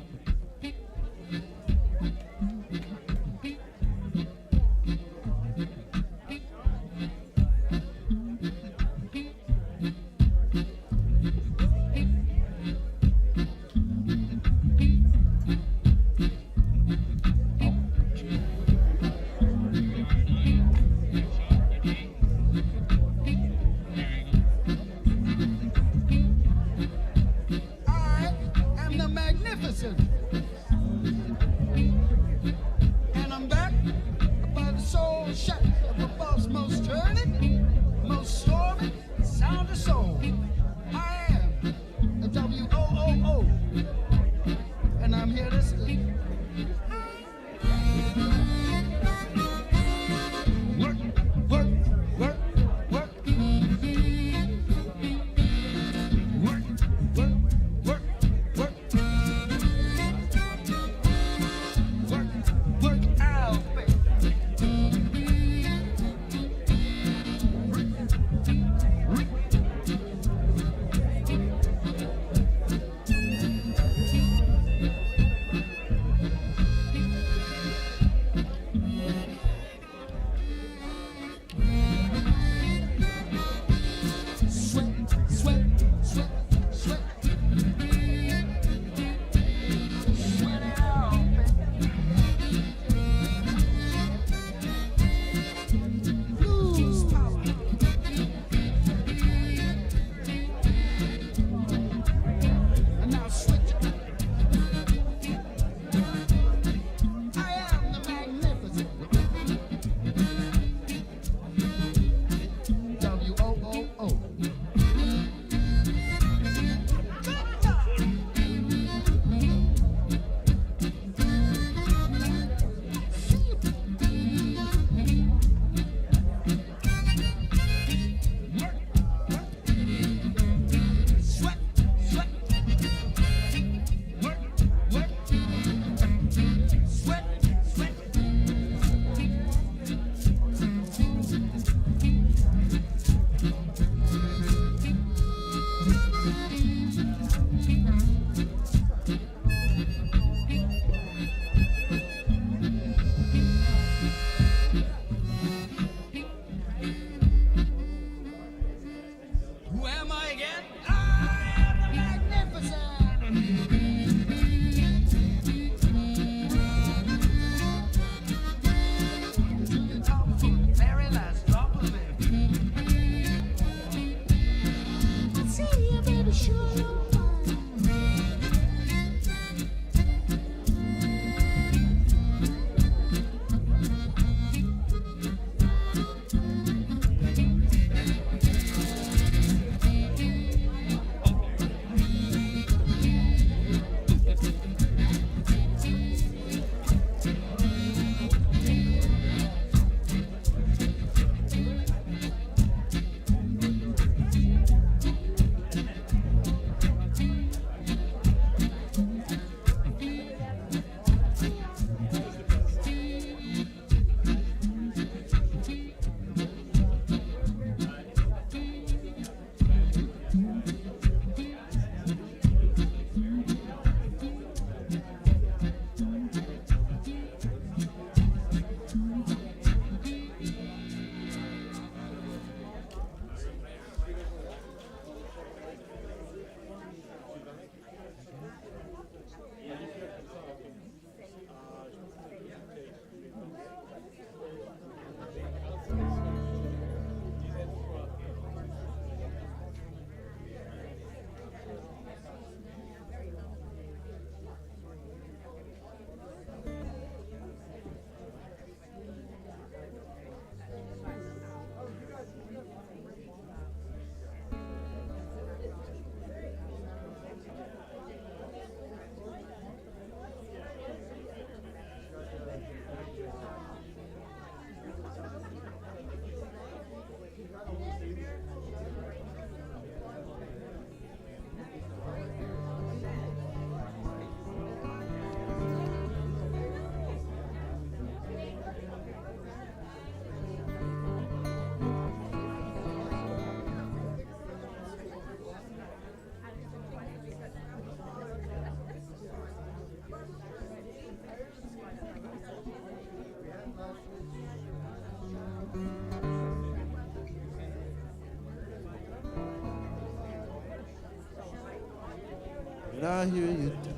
Speaker 6: When I hear you talk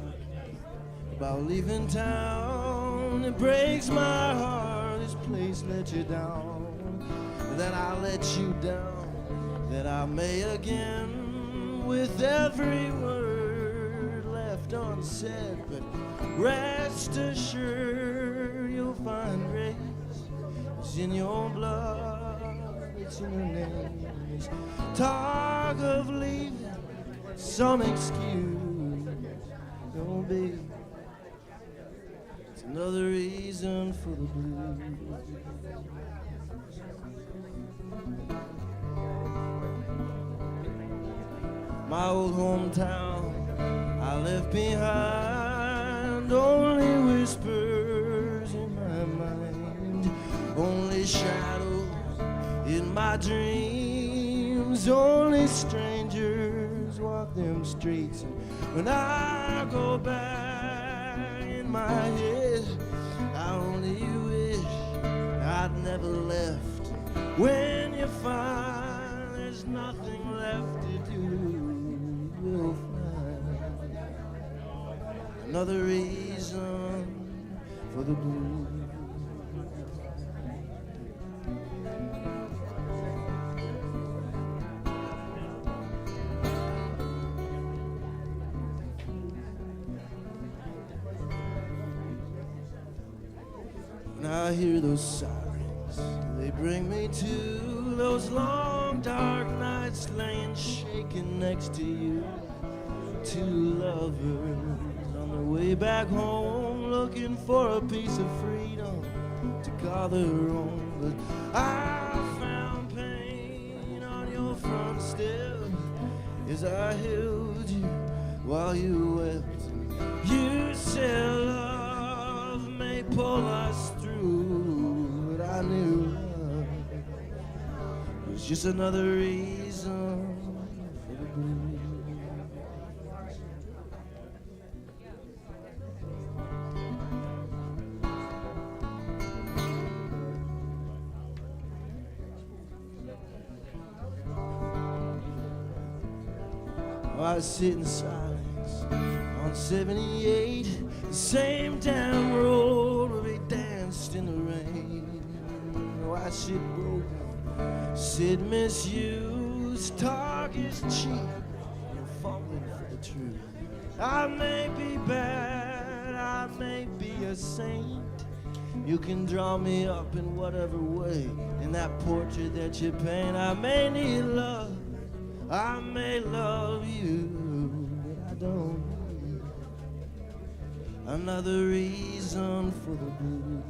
Speaker 6: about leaving town, it breaks my heart. This place let you down, that I let you down, that I may again with every word left unsaid. But rest assured you'll find grace. It's in your blood, it's in your name. It's talk of leaving, some excuse, don't be. It's another reason for the blues. My old hometown I left behind, only whispers in my mind, only shadows in my dreams, only strangers walk them streets. And when I go back in my head, I only wish I'd never left. When you find there's nothing left to do, you'll find another reason for the blues. When I hear those sirens, they bring me to those long dark nights laying shaking next to you. Two lovers on their way back home, looking for a piece of freedom to call their own. But I found pain on your front step as I held you while you wept. You said love may pull us through, but I knew love was just another reason for the blues. I sit in silence on 78, the same damn road where we danced in the rain. Oh, I sit broken, sit misused, talk is cheap, and fumbling for the truth. I may be bad, I may be a saint. You can draw me up in whatever way, in that portrait that you paint. I may need love, I may love you, but I don't need another reason for the blues.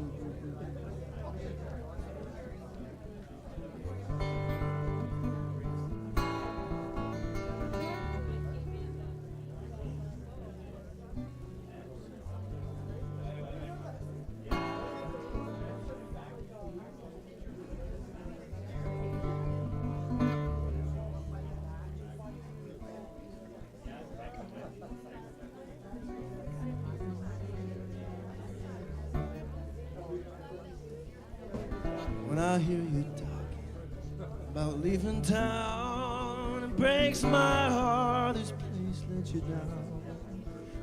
Speaker 6: When I hear you talking about leaving town, it breaks my heart. This place let you down,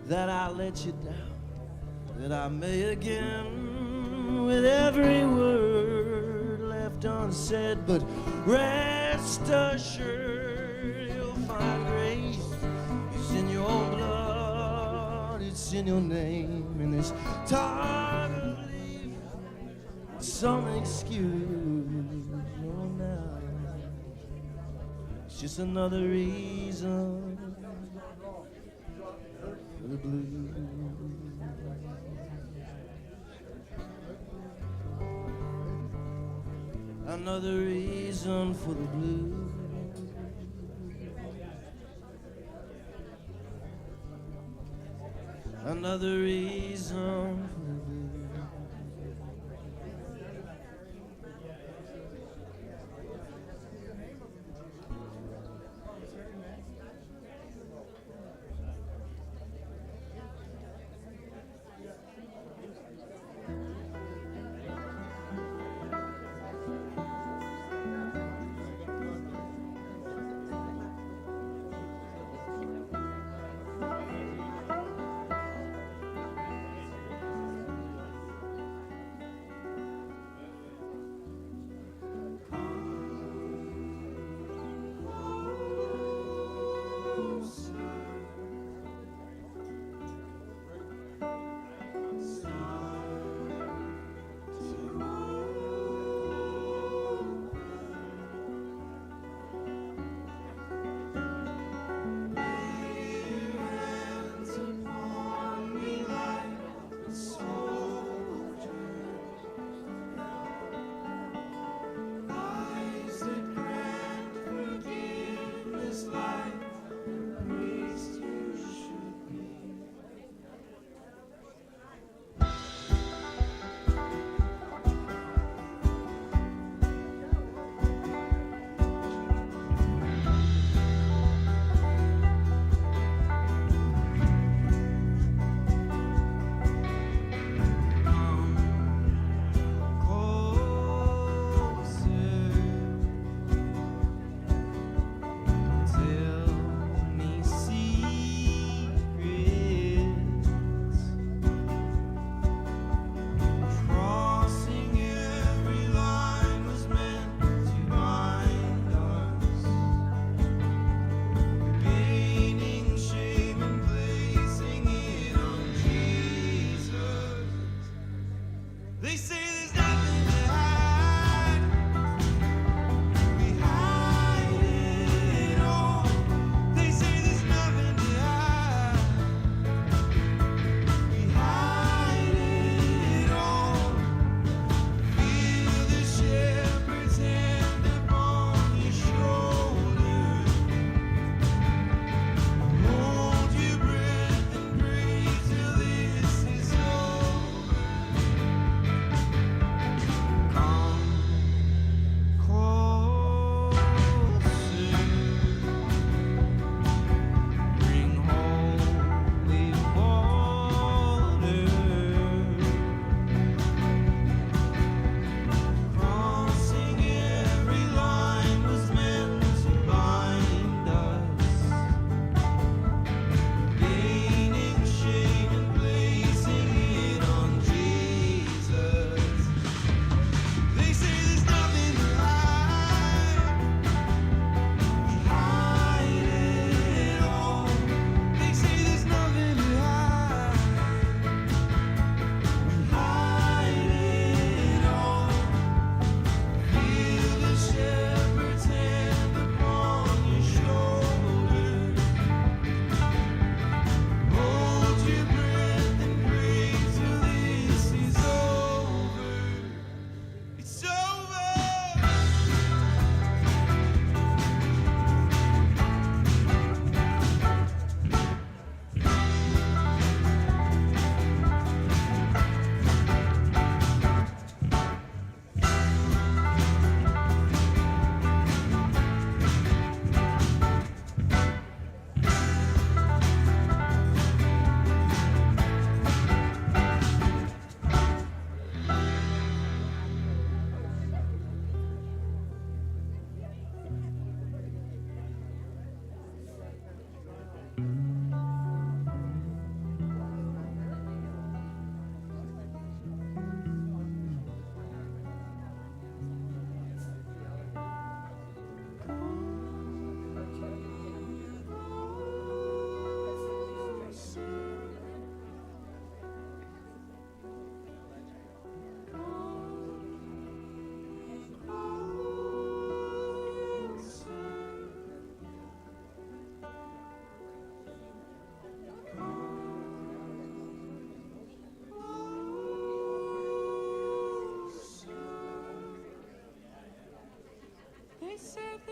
Speaker 6: that I let you down, that I may again with every word left unsaid. But rest assured you'll find grace. It's in your blood, it's in your name, and this time of leaving, some excuse, no now. It's just another reason for the blues. Another reason for the blues. Another reason for the blues.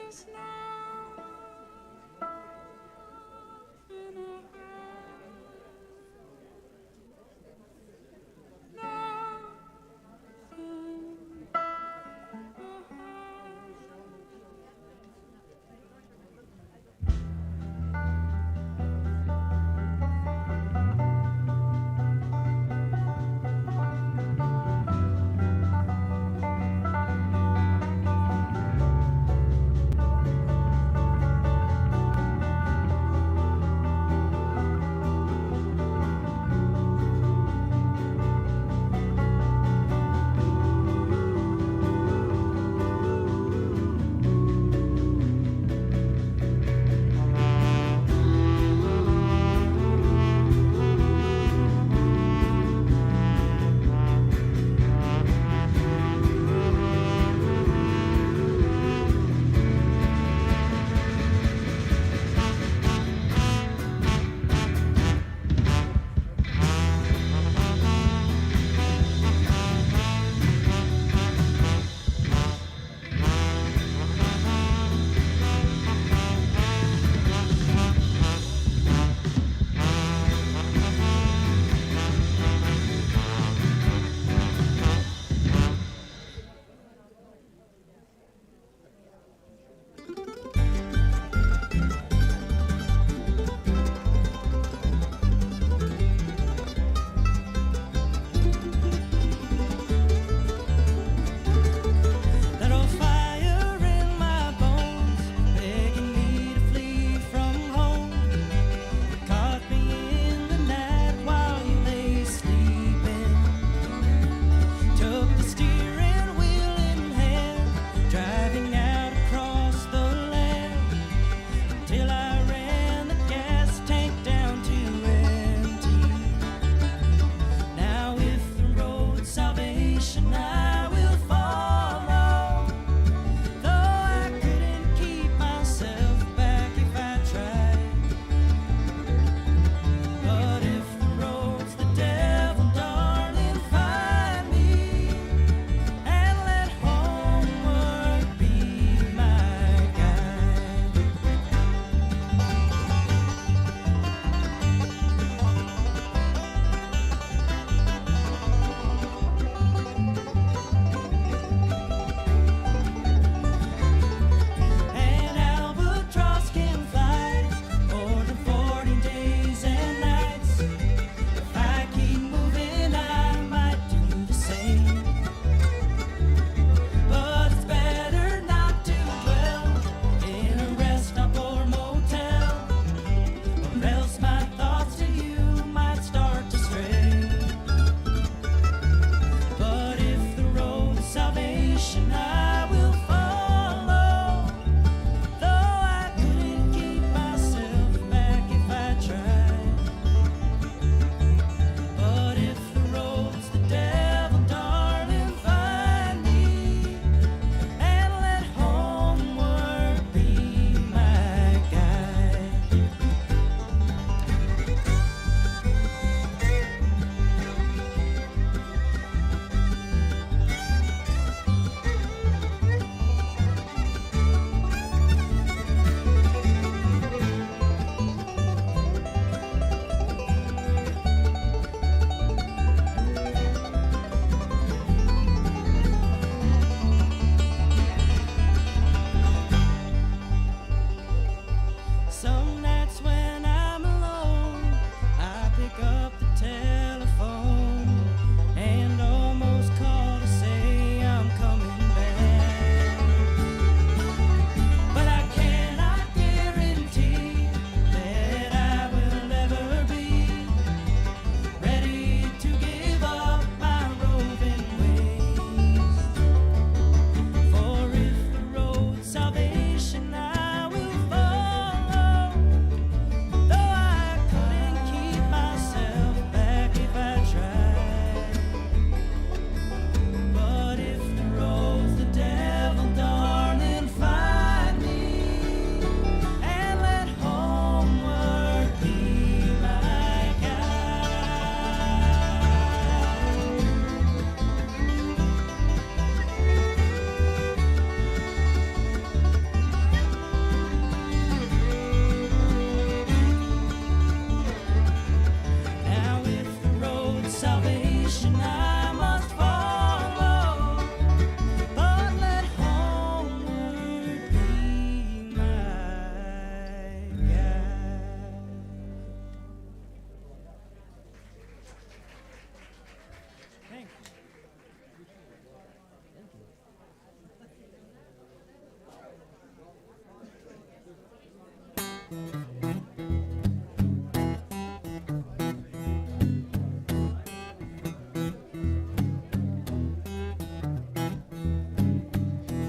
Speaker 1: is now in a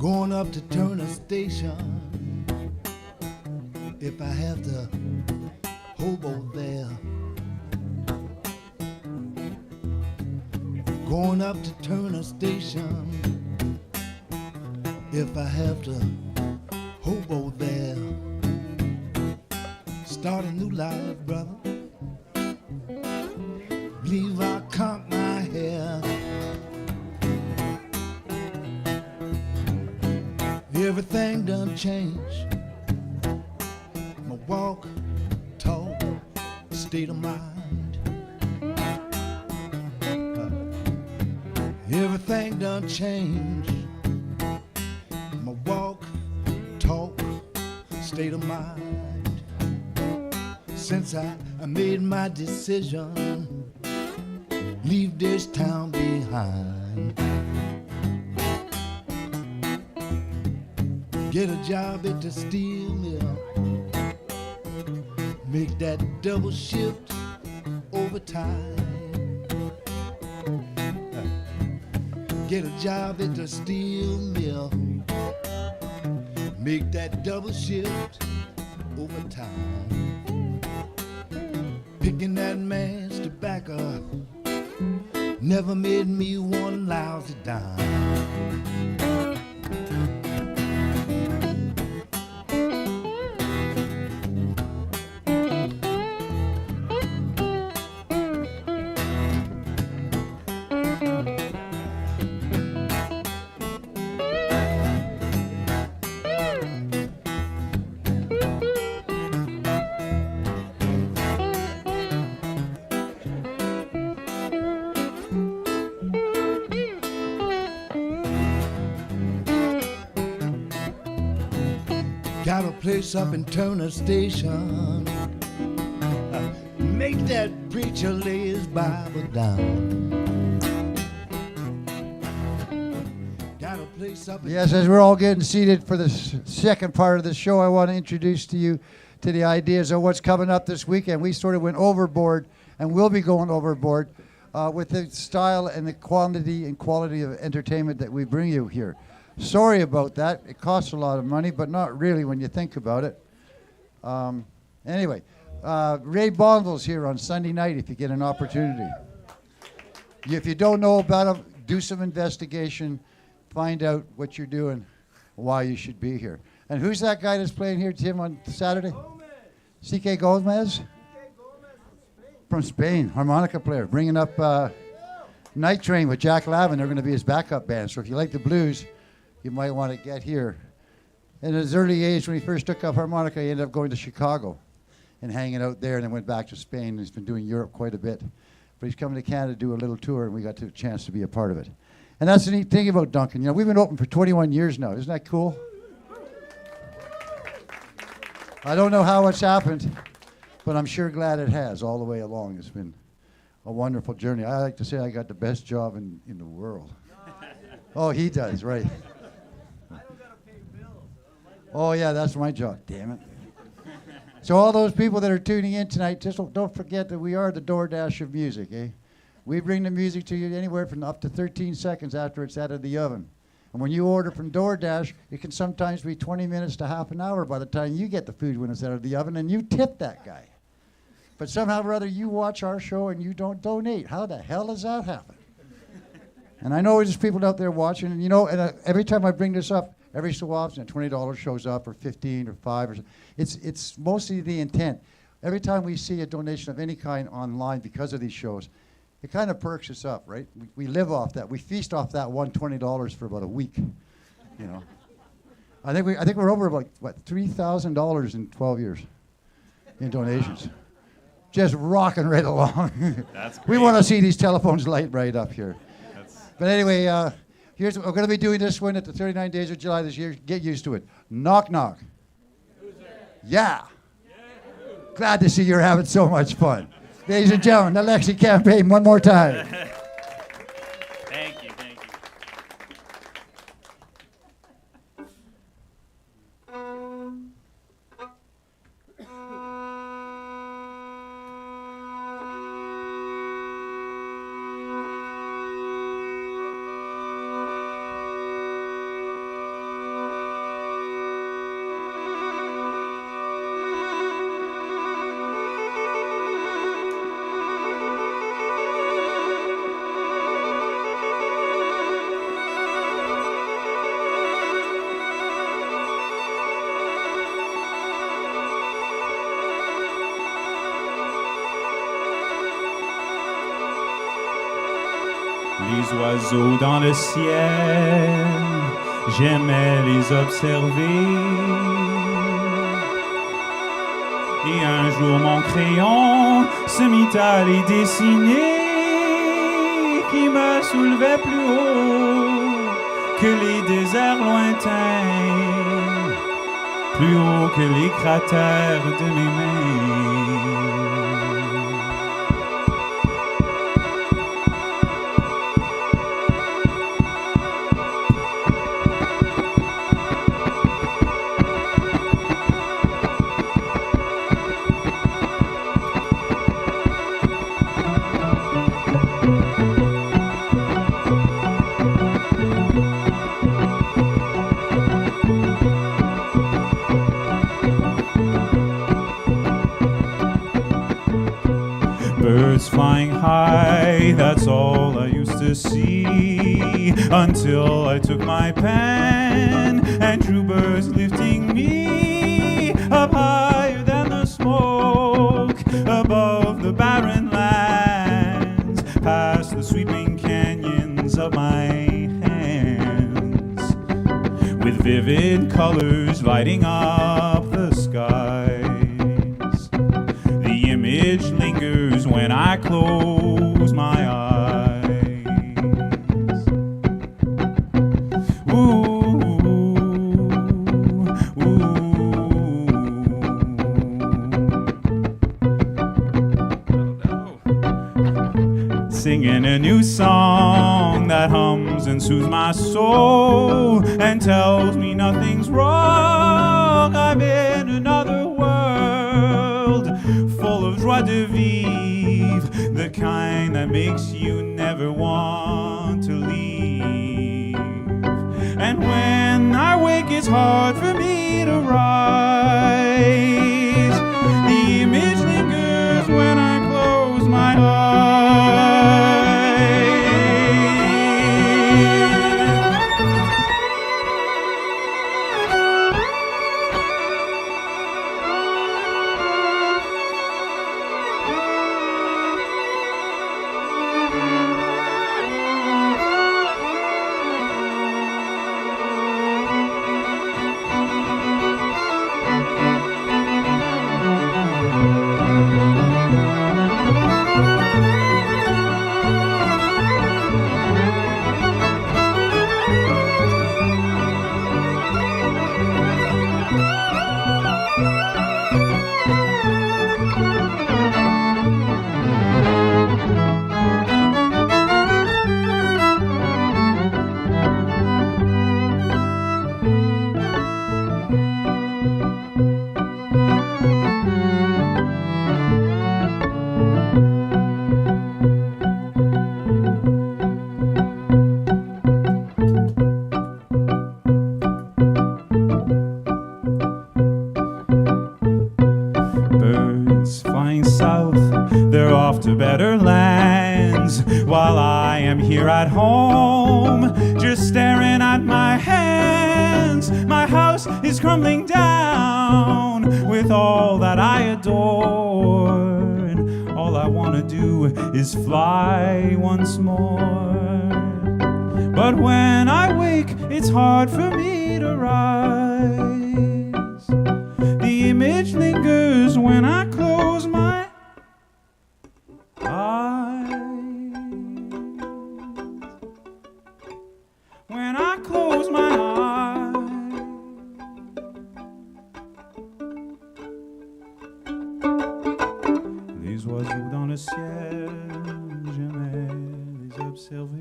Speaker 6: Going up to Turner Station. If I have to hobo there. Going up to Turner Station. If I have to hobo there. Start a new life, brother. Believe I comb my hair. Everything done changed. My walk, talk, state of mind. Everything done changed. My walk, talk, state of mind. Since I made my decision, leave this town behind. Get a job at the steel mill. Make that double shift overtime. Get a job at the steel mill. Make that double shift overtime. Picking that man's tobacco never made me one lousy dime. Got a place up in Turner Station. Make that preacher lay his Bible down. Got a place up in
Speaker 2: Yes, as we're all getting seated for the second part of the show, I want to introduce to you to the ideas of what's coming up this weekend. We sort of went overboard and will be going overboard with the style and the quantity and quality of entertainment that we bring you here. Sorry about that. It costs a lot of money, but not really when you think about it. Anyway, Ray Bondle's here on Sunday night if you get an opportunity. If you don't know about him, do some investigation, find out what you're doing, why you should be here. And who's that guy that's playing here, Tim, on Saturday? C.K. Gomez? From Spain, harmonica player, bringing up Night Train with Jack Lavin. They're going to be his backup band. So if you like the blues, you might want to get here. In his early age, when he first took up harmonica, he ended up going to Chicago and hanging out there, and then went back to Spain. He's been doing Europe quite a bit. But he's coming to Canada to do a little tour, and we got a chance to be a part of it. And that's the neat thing about Duncan. You know, we've been open for 21 years now. Isn't that cool? I don't know how it's happened, but I'm sure glad it has all the way along. It's been a wonderful journey. I like to say I got the best job in the world. Oh, he does, right. Oh, yeah, that's my job, damn it. So all those people that are tuning in tonight, just don't forget that we are the DoorDash of music, eh? We bring the music to you anywhere from up to 13 seconds after it's out of the oven. And when you order from DoorDash, it can sometimes be 20 minutes to half an hour by the time you get the food when it's out of the oven, and you tip that guy. But somehow or other, you watch our show and you don't donate. How the hell does that happen? And I know there's people out there watching, and you know, and every time I bring this up, every so often, $20 shows up, or 15, or 5, or it's mostly the intent. Every time we see a donation of any kind online because of these shows, it kind of perks us up, right? We live off that. We feast off that $20 for about a week, you know. I think we're over about what, $3,000 in 12 years in donations. Just rocking right along.
Speaker 3: That's great.
Speaker 2: We want to see these telephones light right up here. But anyway, we're going to be doing this one at the 39 Days of July this year. Get used to it. Knock, knock. Who's there? Yeah. Glad to see you're having so much fun. Ladies and gentlemen, the Aleksi Campagne one more time.
Speaker 3: Thank you, thank you.
Speaker 4: Les oiseaux dans le ciel, j'aimais les observer. Et un jour mon crayon se mit à les dessiner, qui me soulevait plus haut que les déserts lointains, plus haut que les cratères de mes mains. Birds flying high, that's all I used to see, until I took my pen and drew birds lifting me up higher than the smoke, above the barren lands, past the sweeping canyons of my hands, with vivid colors lighting up the skies. The image lingers when I close my eyes. Ooh, ooh. Singing a new song that hums and soothes my soul and tells me nothing's wrong. I'm in another world full of joie de vivre, the kind that makes you never want to leave. And when I wake, it's hard for me to rise. The image lingers when I close my eyes. Birds flying south, they're off to better lands, while I am here at home, just staring at my hands. My house is crumbling down with all that I adore, and all I want to do is fly once more. But when I wake, it's hard for me to rise. The image lingers when I close my eyes. When I close my eyes. Les oiseaux dans le ciel, j'aimais les observer.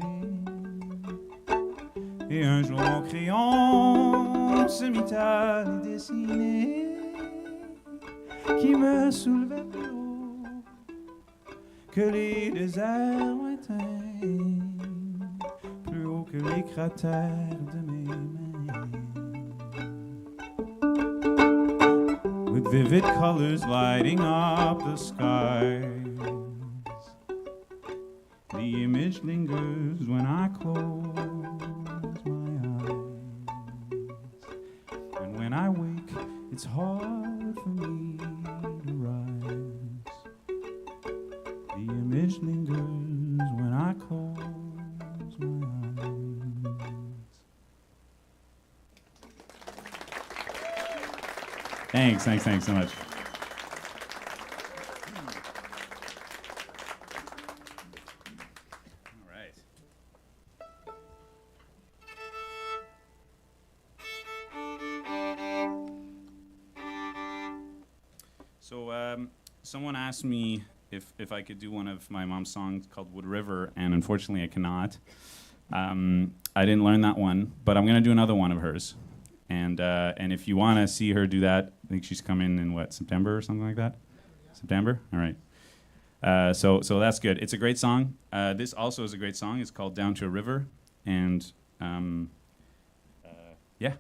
Speaker 4: Et un jour mon crayon se mit à les dessiner, qui me soulevait plus haut que les déserts lointains, plus haut que les cratères de mes mains. With vivid colors lighting up the skies, the image lingers when I close my eyes. And when I wake, it's hard for me to rise. The image lingers when I close my
Speaker 3: Thanks so much. All right. So someone asked me if I could do one of my mom's songs called Wood River, and unfortunately I cannot. I didn't learn that one, but I'm going to do another one of hers. And if you want to see her do that, I think she's coming in, September or something like that? September? All right. So that's good. It's a great song. This also is a great song. It's called Down to a River. And yeah,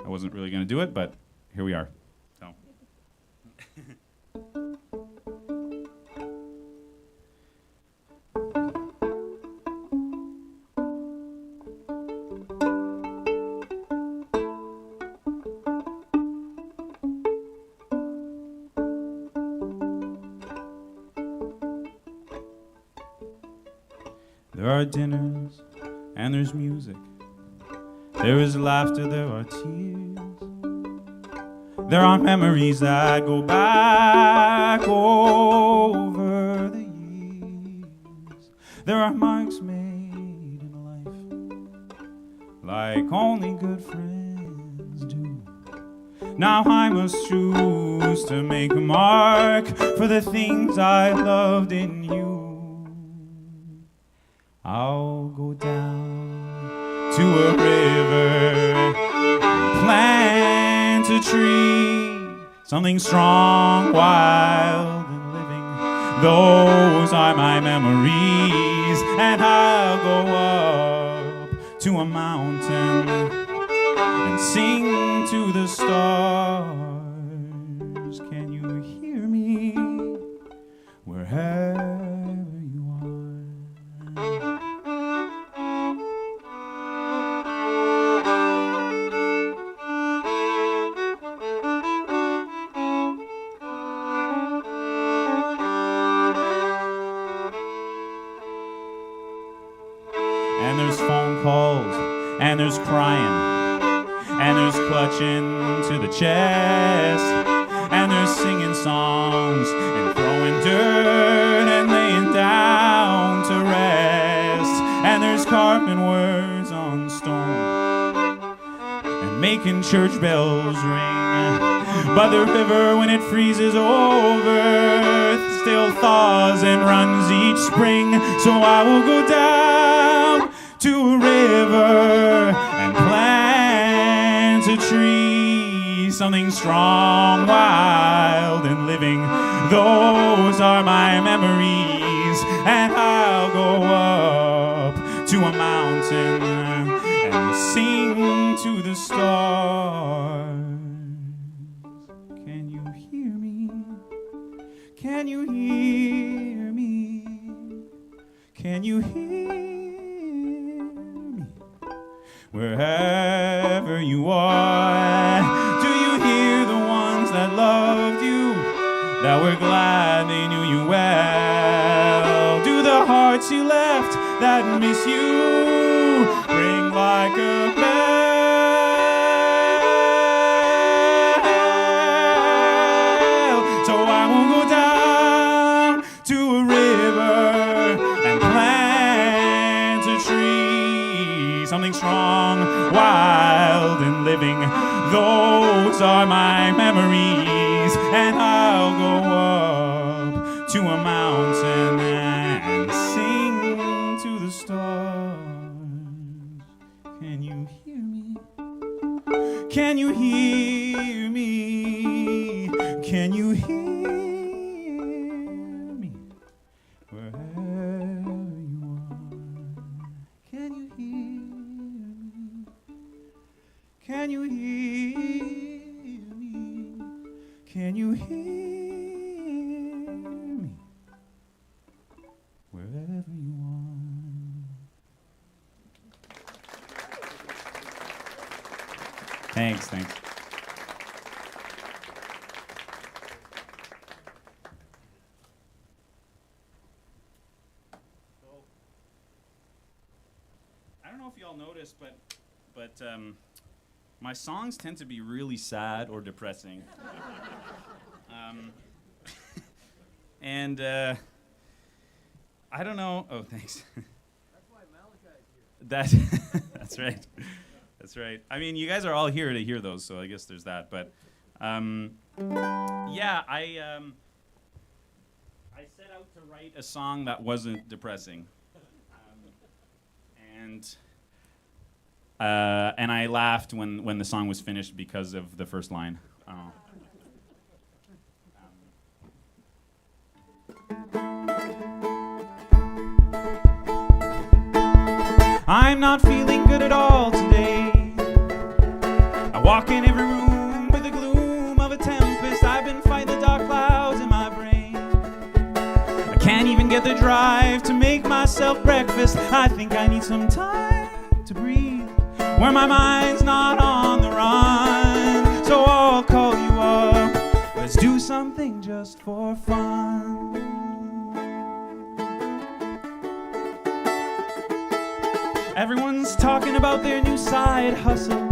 Speaker 3: I wasn't really going to do it, but here we are. So. There are dinners and there's music. There is laughter, there are tears. There are memories that go back over the years. There are marks made in life, like only good friends do. Now I must choose to make a mark for the things I loved in you. I'll go down to a river, plant a tree, something strong, wild, and living. Those are my memories, and I'll go up to a mountain and sing to the stars. Can you hear me wherever you are? And there's phone calls, and there's crying, and there's clutching to the chest, and there's singing songs, and throwing dirt, and laying down to rest, and there's carving words on stone, and making church bells ring. But the river, when it freezes over, still thaws and runs each spring. So I will go down to a river and plant a tree, something strong, wild, and living. Those are my memories, and I'll go up to a mountain and sing to the stars. Can you hear me? Can you hear me? Can you hear me? Wherever you are, do you hear the ones that loved you, that were glad they knew you well? Do the hearts you left that miss you ring like a bell? So I will go down to a river and plant a tree, something strong, wild, and living. Those are my memories, and I'll go up to a mountain and sing to the stars. Can you hear me? Can you hear me? Can you hear me? Wherever you are, can you hear me? Can you hear me? Can you hear me? Wherever you are. Thanks. I don't know if y'all noticed, but My songs tend to be really sad or depressing. And I don't know. Oh, thanks. That's right. That's right. I mean, you guys are all here to hear those, so I guess there's that. But yeah, I set out to write a song that wasn't depressing, and I laughed when the song was finished because of the first line.
Speaker 4: I'm not feeling good at all today. I walk in every room with the gloom of a tempest. I've been fighting the dark clouds in my brain. I can't even get the drive to make myself breakfast. I think I need some time to breathe, where my mind's not on the run. So I'll call you up. Let's do something just for fun. Everyone's talking about their new side hustle,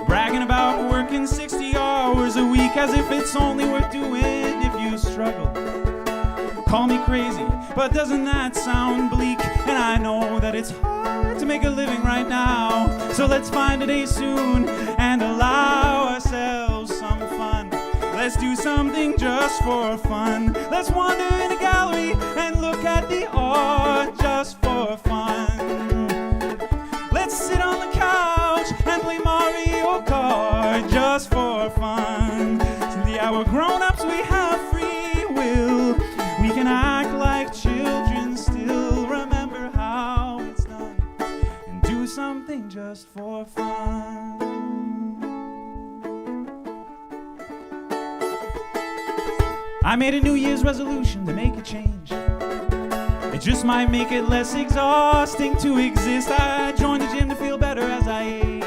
Speaker 4: bragging about working 60 hours a week as if it's only worth doing if you struggle. Call me crazy, but doesn't that sound bleak? And I know that it's hard to make a living right now. So let's find a day soon and allow ourselves some fun. Let's do something just for fun. Let's wander in a gallery and look at the art just for fun. Let's sit on the couch and play Mario Kart just for fun. Yeah, we're grown-ups, we have free will. We can act like children still. Remember how it's done and do something just for fun. I made a New Year's resolution to make a change. It just might make it less exhausting to exist. I joined the gym to feel better as I age,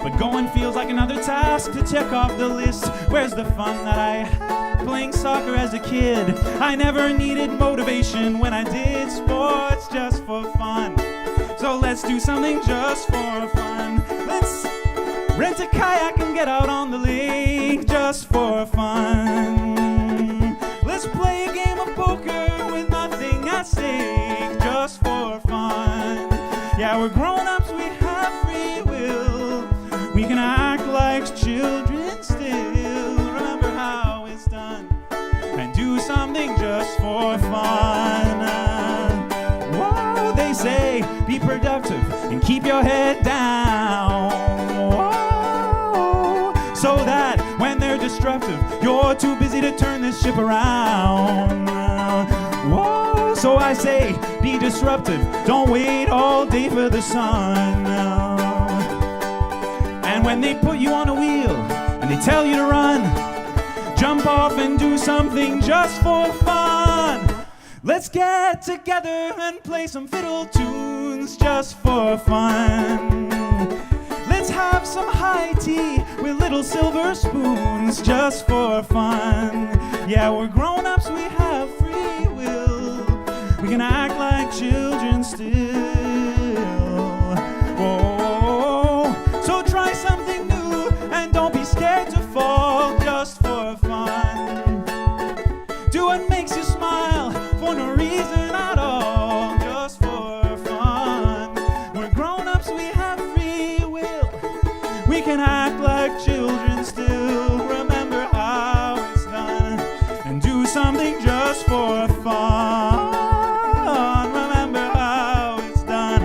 Speaker 4: but going feels like another task to check off the list. Where's the fun that I had playing soccer as a kid? I never needed motivation when I did sports just for fun. So let's do something just for fun. Let's rent a kayak and get out on the lake just for fun. Let's play a game of poker with nothing at stake just for fun. Yeah, we're grown-ups, we have free will. We can act like children still. Remember how it's done and do something just for fun. Whoa, they say be productive and keep your head down. Whoa, so that when they're destructive, you're too busy to turn this ship around. Whoa, so I say be disruptive. Don't wait all day for the sun. And when they put you on a wheel and they tell you to run, jump off and do something just for fun. Let's get together and play some fiddle tunes just for fun. Let's have some high tea with little silver spoons just for fun. Yeah, we're grown-ups, we have free will. We can act like children still. Whoa, so try something new and don't be scared to fall just for fun. Do what makes you smile for no reason at all, just for fun. We're grown-ups, we have free will. We can act like children still. Remember how it's done and do something just for fun. Remember how it's done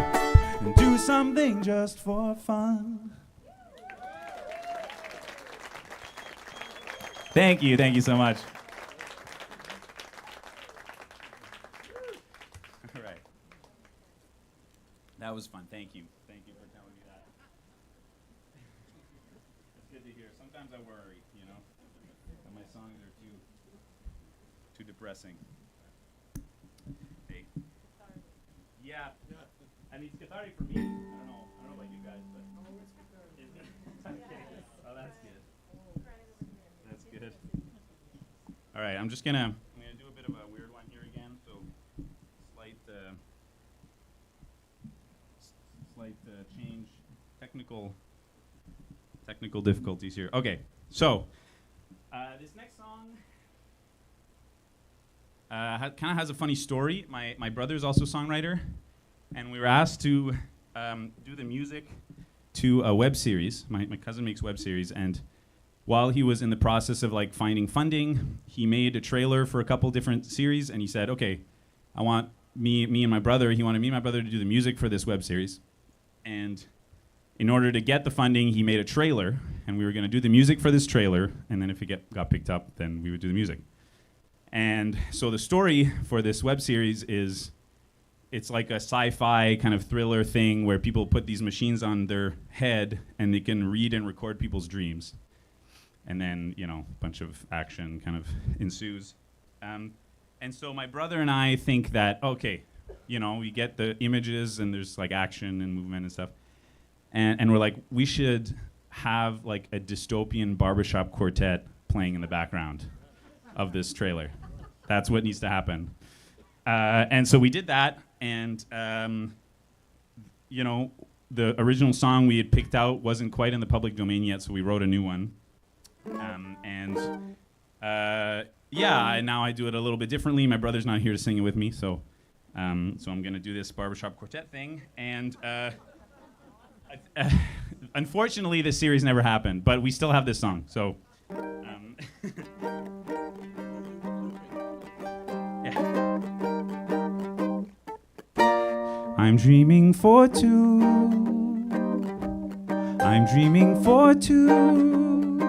Speaker 4: and do something just for fun. Thank you so much. All right. That was fun. Thank you. Thank you for telling me that. It's good to hear. Sometimes I worry, that my songs are too depressing. Hey. Yeah. I mean, it's cathartic for me. I don't know about you guys, but it's okay. Oh, that's good. That's good. All right, I'm gonna do a bit of a weird one here again. So slight change, technical
Speaker 3: Technical difficulties here. Okay, so this next song kind of has a funny story. My brother's also a songwriter, and we were asked to do the music to a web series. My cousin makes web series, and while he was in the process of like finding funding, he made a trailer for a couple different series, and he said, okay, I want me and my brother, he wanted me and my brother to do the music for this web series. And in order to get the funding, he made a trailer, and we were going to do the music for this trailer, and then if it got picked up, then we would do the music. And so the story for this web series is, it's like a sci-fi kind of thriller thing where people put these machines on their head, and they can read and record people's dreams. And then, you know, a bunch of action kind of ensues. And so my brother and I think that, okay, you know, we get the images and there's like action and movement and stuff. And we're like, we should have like a dystopian barbershop quartet playing in the background of this trailer. That's what needs to happen. And so we did that. And, you know, the original song we had picked out wasn't quite in the public domain yet, so we wrote a new one. Yeah, and now I do it a little bit differently. My brother's not here to sing it with me, so I'm going to do this barbershop quartet thing. And unfortunately, this series never happened, but we still have this song. So, yeah.
Speaker 4: I'm dreaming for two. I'm dreaming for two.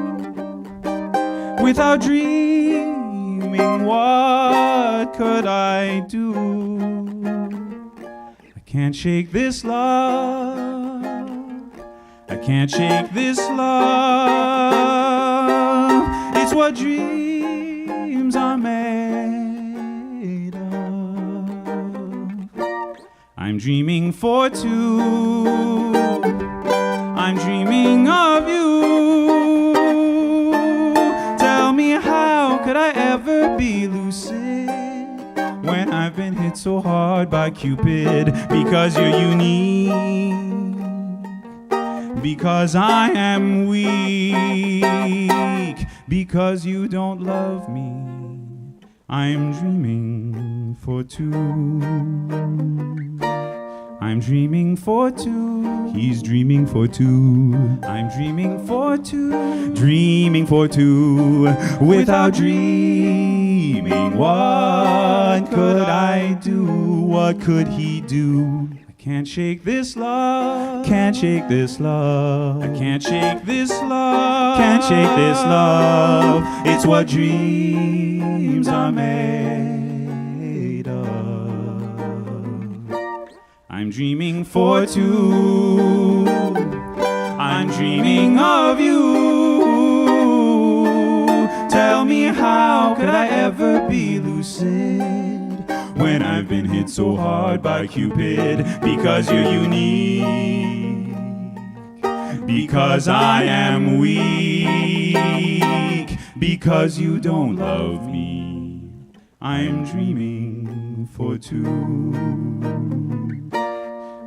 Speaker 4: Without dreaming, what could I do? I can't shake this love. I can't shake this love. It's what dreams are made of. I'm dreaming for two. I'm dreaming of you. How could I ever be lucid when I've been hit so hard by Cupid? Because you're unique, because I am weak, because you don't love me. I'm dreaming for two. I'm dreaming for two. He's dreaming for two. I'm dreaming for two. Dreaming for two. Without dreaming, what could I do? What could he do? I can't shake this love. Can't shake this love. I can't shake this love. Can't shake this love. It's what dreams are made of. I'm dreaming for two. I'm dreaming of you. Tell me, how could I ever be lucid when I've been hit so hard by Cupid? Because you're unique, because I am weak, because you don't love me. I'm dreaming for two.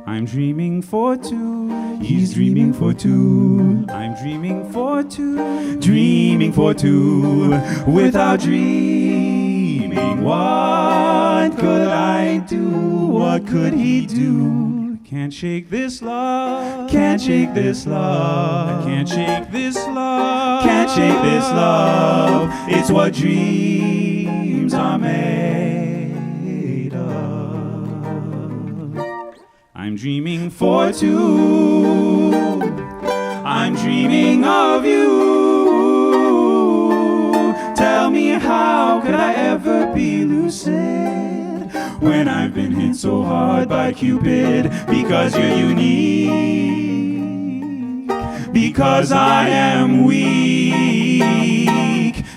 Speaker 4: I'm dreaming for two. He's dreaming for two. I'm dreaming for two. Dreaming for two. Without dreaming, what could I do? What could he do? Can't shake this love. Can't shake this love. I can't shake this love. Can't shake this love. It's what dreams are made of. I'm dreaming for two. I'm dreaming of you. Tell me, how could I ever be lucid when I've been hit so hard by Cupid? Because you're unique, because I am weak,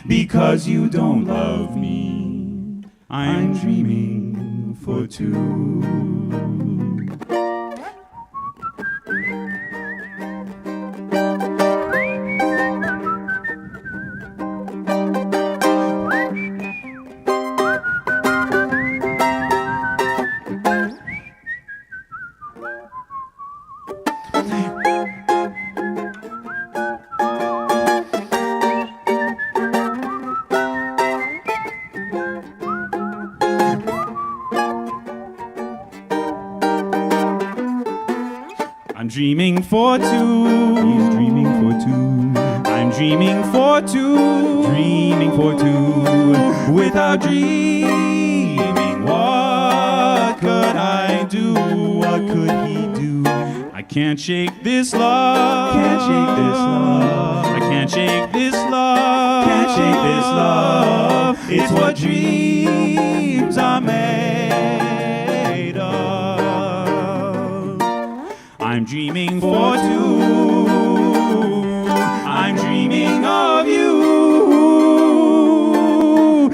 Speaker 4: because you don't love me. I'm dreaming for two. dreaming for two. He's dreaming for two. I'm dreaming for two. Dreaming for two. Without dreaming, what could I do? What could he do? I can't shake this love. Can't shake this love. I can't shake this love. Can't shake this love. It's what dreams are made of. I'm dreaming for two. I'm dreaming of you.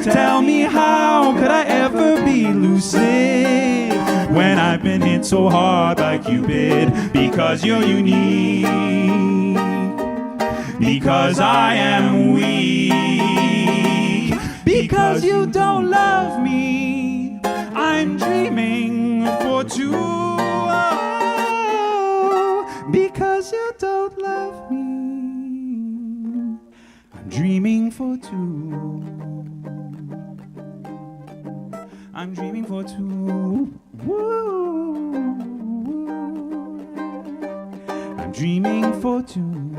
Speaker 4: Tell me, how could I ever be lucid when I've been hit so hard by Cupid? Because you're unique, because I am weak, because you don't love me. I'm dreaming for two. Because you don't love me. I'm dreaming for two. I'm dreaming for two. Woo. I'm dreaming for two.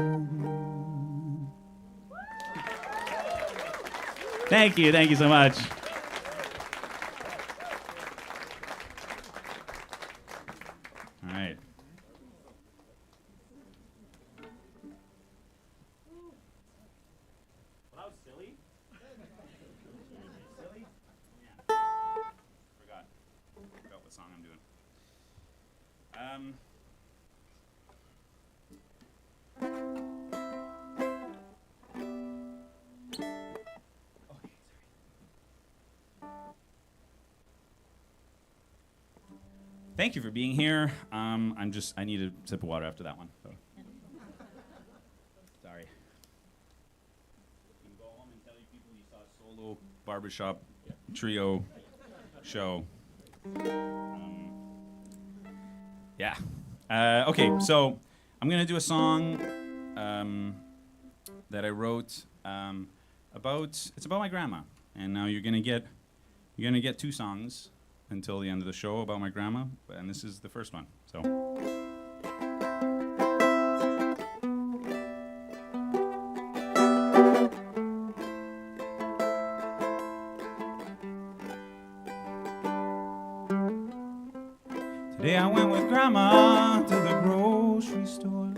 Speaker 4: Thank you so much. All right. Well, that was silly. Silly? Yeah. Forgot what song I'm doing. Thank you for being here. I need a sip of water after that one. So. Sorry. You can go home and tell your people you saw a solo barbershop trio show. Yeah. Okay, so I'm gonna do a song that I wrote it's about my grandma. And now you're gonna get 2 songs until the end of the show about my grandma, and this is the first one. So. Today I went with Grandma to the grocery store.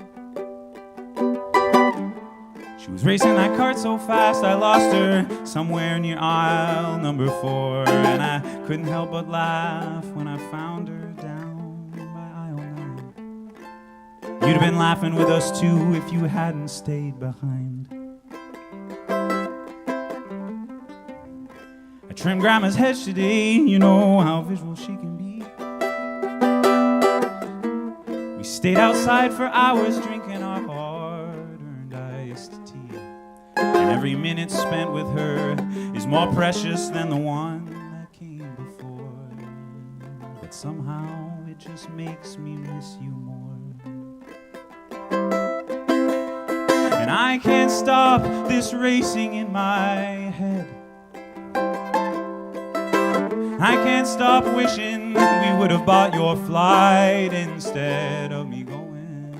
Speaker 4: She was racing that cart so fast I lost her somewhere near aisle number 4. And I couldn't help but laugh when I found her down by aisle 9. You'd have been laughing with us too if you hadn't stayed behind. I trimmed Grandma's hedge today, you know how visual she can be. We stayed outside for hours drinking our hard-earned iced tea. And every minute spent with her is more precious than the one that came before. But somehow it just makes me miss you more. And I can't stop this racing in my head. I can't stop wishing we would have bought your flight instead of me going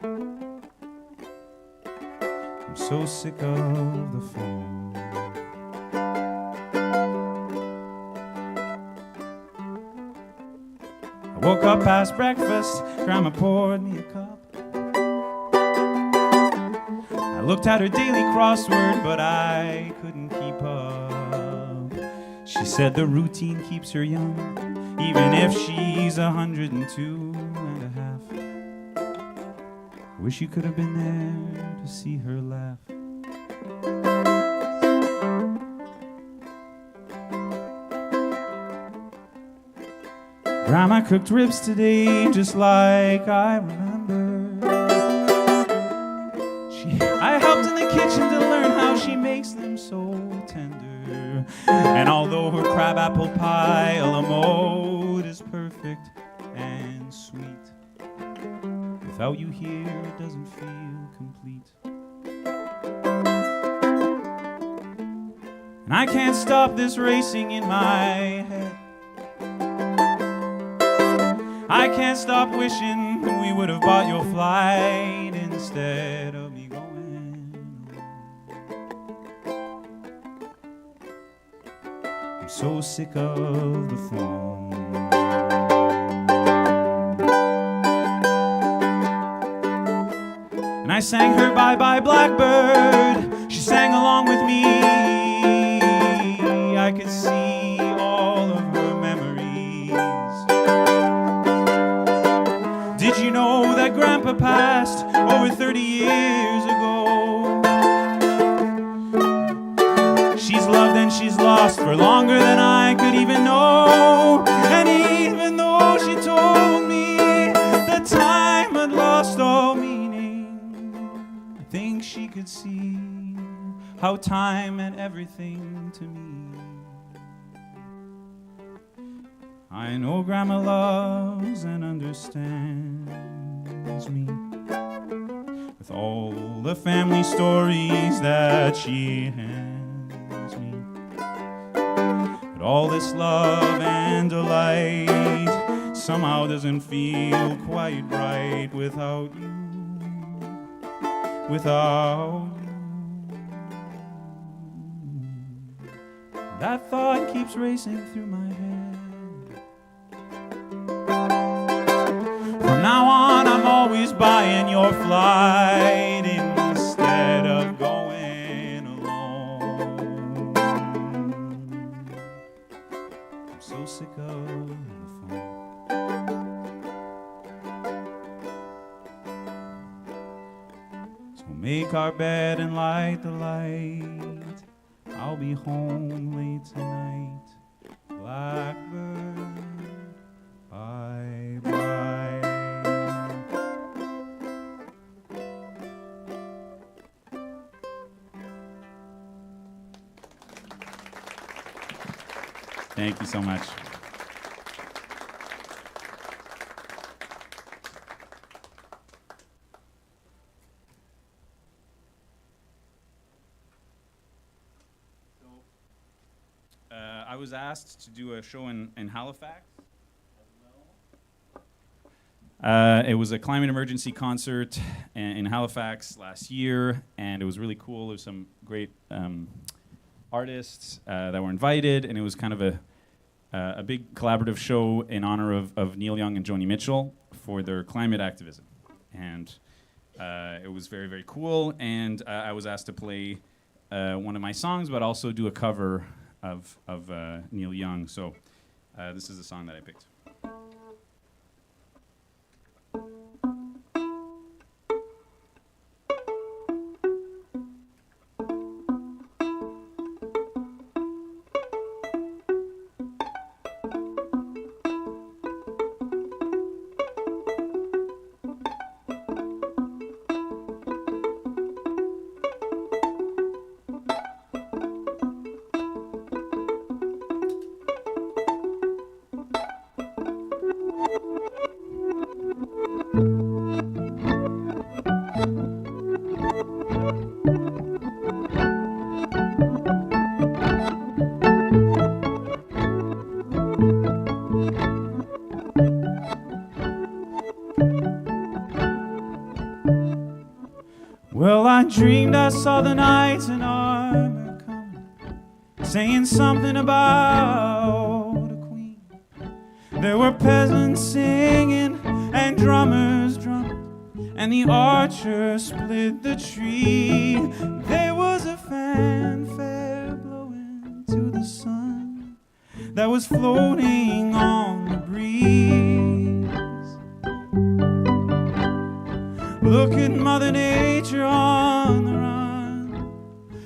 Speaker 4: alone. I'm so sick of the phone. I woke up past breakfast, Grandma poured me a cup. I looked at her daily crossword, but I couldn't keep up. She said the routine keeps her young, even if she's 102 and a half. Wish you could have been there to see her laugh. Grandma cooked ribs today just like I remember. I helped in the kitchen to learn how she makes them so tender. And although her crabapple pie a la mode is perfect and sweet, without you here it doesn't feel complete. And I can't stop this racing in my head. I can't stop wishing we would have bought your flight instead of me going. I'm so sick of the phone. And I sang her Bye Bye Blackbird. She sang along with me. I could see all of her memories. Did you know that Grandpa passed over 30 years ago? She's loved and she's lost for longer than I could even know. And even though she told me that time had lost all meaning, I think she could see how time meant everything to me. I know Grandma loves and understands me, with all the family stories that she hands me. But all this love and delight somehow doesn't feel quite right without you, without you. That thought keeps racing through my head. From now on, I'm always buying your flight instead of going alone. I'm so sick of the phone. So make our bed and light the light. I'll be home late tonight. Blackbird, bye bye. Thank you so much. I was asked to do a show in Halifax as well. It was a climate emergency concert in Halifax last year, and it was really cool. There was some great artists that were invited, and it was kind of a big collaborative show in honor of Neil Young and Joni Mitchell for their climate activism. And it was very, very cool, and I was asked to play one of my songs, but also do a cover of Neil Young. So this is the song that I picked. Well, I dreamed I saw the knights in armor coming, saying something about a queen. There were peasants singing and drummers drumming, and the archer split the tree. There was a fanfare blowing to the sun that was floating on the breeze. Look at Mother Nature on the run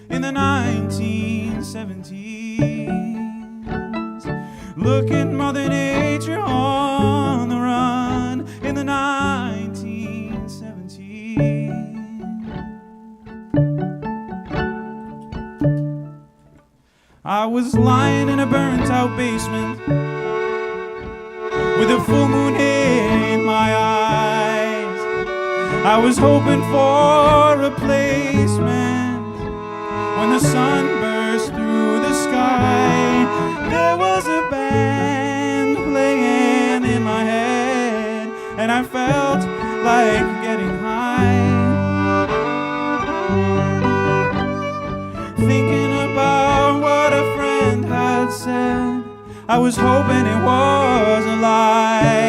Speaker 4: in the 1970s. Look at Mother Nature on the run in the 1970s. I was lying in a burnt out basement with a full moon in my eyes. I was hoping for a replacement when the sun burst through the sky. There was a band playing in my head. and I felt like getting high. Thinking about what a friend had said, I was hoping it was a lie.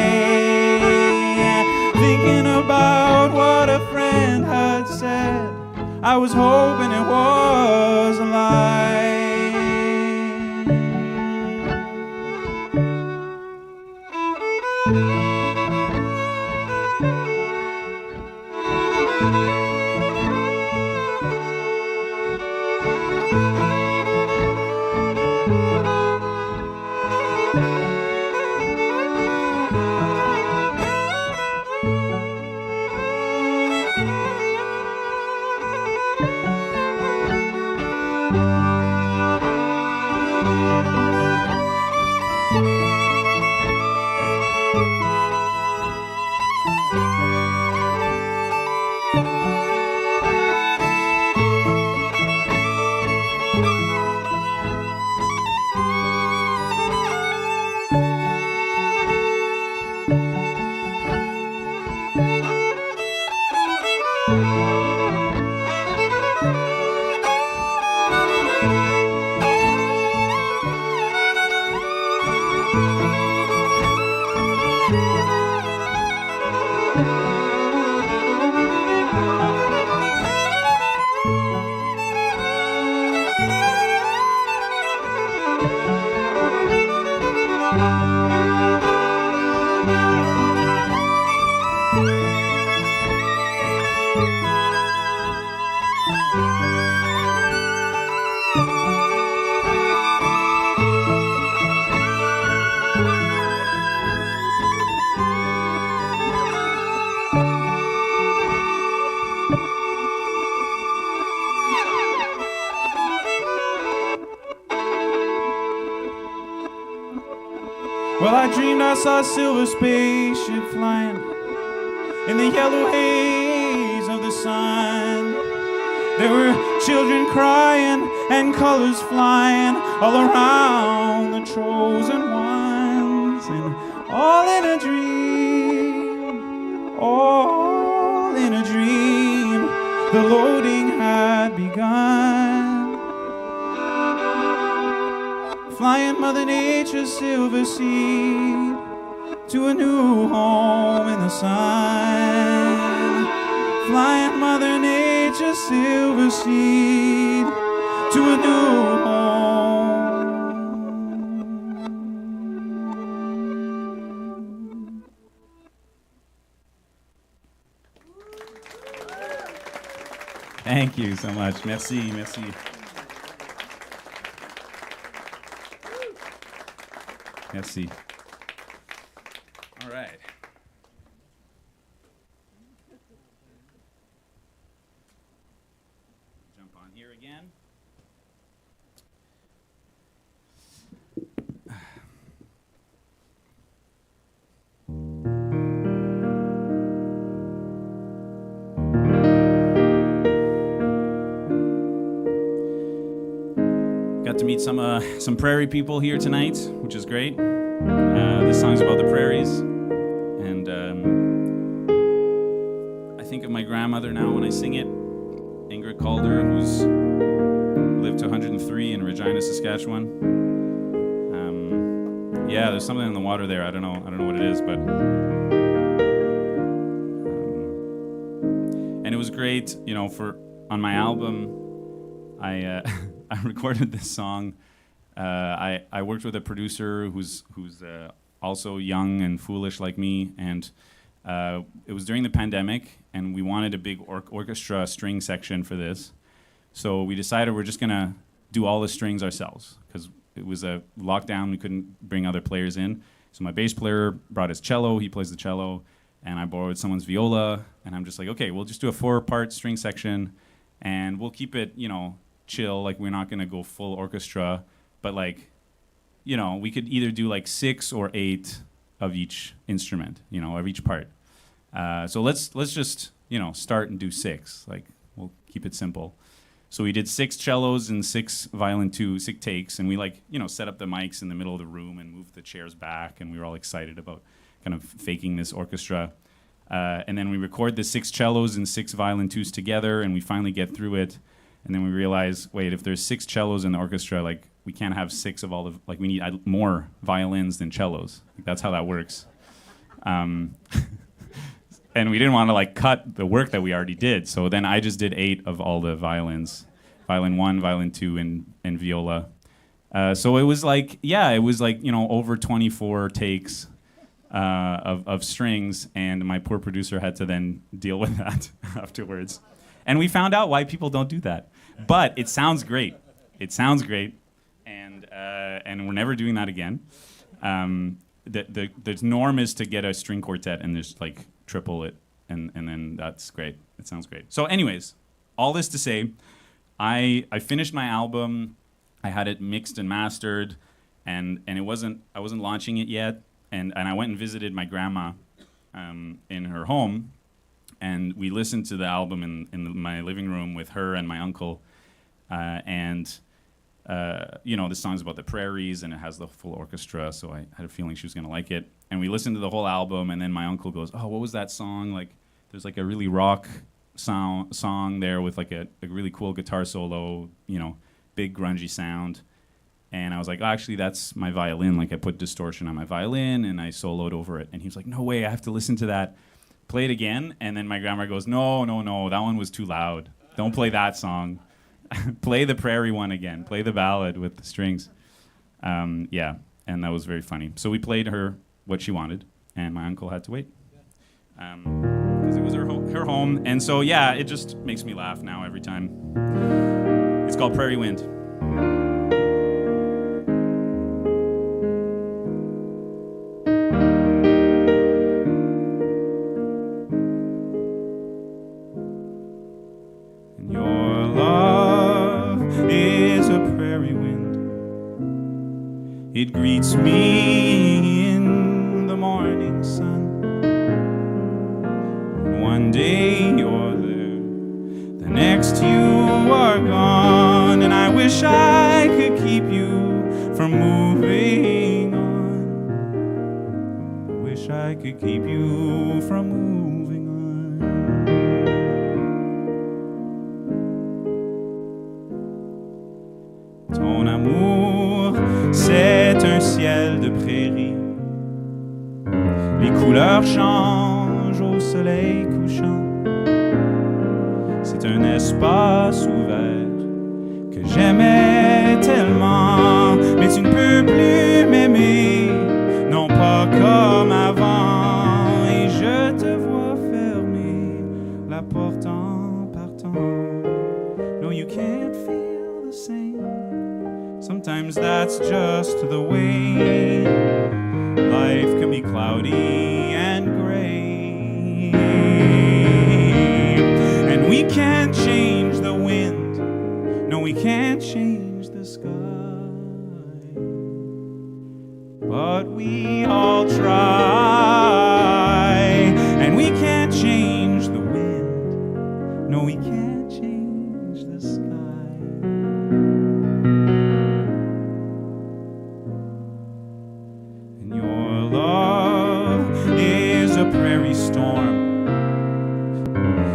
Speaker 4: Thinking about what a friend had said, I was hoping it was a lie. Well, I dreamed I saw a silver spaceship flying in the yellow haze of the sun. There were children crying and colors flying all around the chosen ones. And all in a dream, all in a dream, the loading had begun. Flying Mother Nature's silver seed to a new home in the sun. Flying Mother Nature's silver seed to a new home.
Speaker 3: Thank you so much. Merci, merci. Merci. All right. Jump on here again. Got to meet some prairie people here tonight, which is great. This song's about the prairies, and I think of my grandmother now when I sing it, Ingrid Calder, who's lived to 103 in Regina, Saskatchewan. Yeah, there's something in the water there. I don't know what it is, but and it was great, you know. On my album, I I recorded this song. I worked with a producer who's also young and foolish like me, and it was during the pandemic, and we wanted a big orchestra string section for this. So we decided we're just gonna do all the strings ourselves because it was a lockdown. We couldn't bring other players in. So my bass player brought his cello. He plays the cello, and I borrowed someone's viola. And I'm just like, okay, we'll just do a 4-part string section, and we'll keep it, you know, chill. Like we're not gonna go full orchestra, but like, you know, we could either do like 6 or 8 of each instrument, you know, of each part. So let's just, you know, start and do 6. Like we'll keep it simple. So we did 6 cellos and 6 violin 2, 6 takes, and we like, you know, set up the mics in the middle of the room and moved the chairs back, and we were all excited about kind of faking this orchestra.
Speaker 4: And then we record the 6 cellos and 6 violin twos together, and we finally get through it. And then we realize, wait, if there's 6 cellos in the orchestra, like we can't have 6 of all the, like we need more violins than cellos. Like, that's how that works. And we didn't want to like cut the work that we already did. So then I just did 8 of all the violins, violin 1, violin 2, and viola. So it was like, over 24 takes of strings, and my poor producer had to then deal with that afterwards. And we found out why people don't do that. But it sounds great. It sounds great, and we're never doing that again. The norm is to get a string quartet and just like triple it, and then that's great. It sounds great. So anyways, all this to say, I finished my album. I had it mixed and mastered, and I wasn't launching it yet. And I went and visited my grandma in her home, and we listened to the album in my living room with her and my uncle. The song's about the prairies, and it has the full orchestra, so I had a feeling she was going to like it. And we listened to the whole album, and then my uncle goes, oh, what was that song? Like, there's like a really rock song there with like a really cool guitar solo, big grungy sound. And I was like, oh, actually, that's my violin. Like, I put distortion on my violin, and I soloed over it. And he was like, no way, I have to listen to that. Play it again. And then my grandma goes, no, that one was too loud. Don't play that song. Play the prairie one again. Play the ballad with the strings. And that was very funny. So we played her what she wanted, and my uncle had to wait. Because it was her home. And so, it just makes me laugh now every time. It's called Prairie Wind.
Speaker 3: It greets me in the morning sun. One day you're there, the next you are gone, and I wish I could keep you from moving on. I wish I could keep you from moving on. Ton amour, c'est un ciel de prairie. Les couleurs changent au soleil couchant. C'est un espace ouvert que j'aimais tellement. Mais tu ne peux plus m'aimer, non pas comme avant. Et je te vois fermer la porte en partant. No, you can't feel the same. Sometimes that's just the way. Life can be cloudy and gray, and we can't change the wind. No, we can't change the sky, but we all try. And we can't change the wind. No, we can't change the sky. Prairie storm,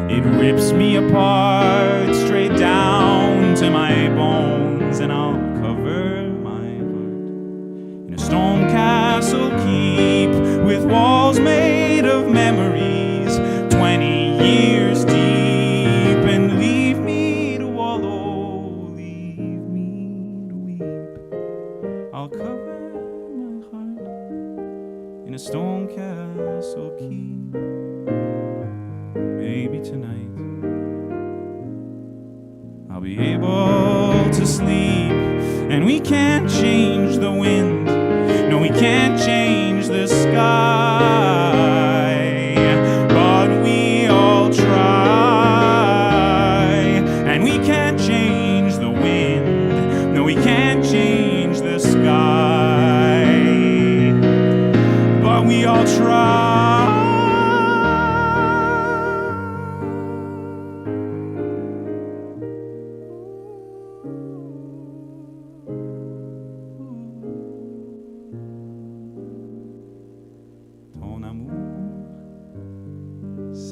Speaker 3: it rips me apart straight down to my bones, and I'll cover my heart in a stone castle keep with walls made of memories 20 years deep, and leave me to wallow, leave me to weep. I'll cover my heart in a stone castle keep. Maybe tonight I'll be able to sleep. And we can't change the wind. No, we can't change the sky, but we all try. And we can't change the wind. No, we can't change the sky, but we all try.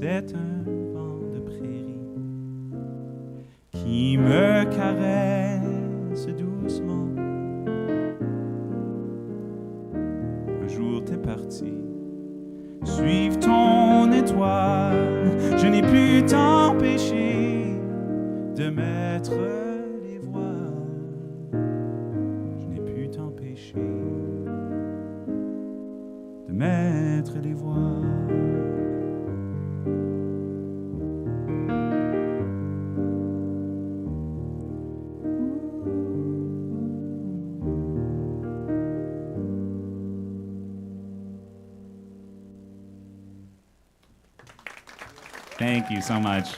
Speaker 4: C'est un vent de prairie qui me caresse doucement. Un jour t'es parti, suivre ton étoile. Je n'ai pu t'empêcher de mettre les voiles. Je n'ai pu t'empêcher de mettre les voiles.
Speaker 3: Thank you so much.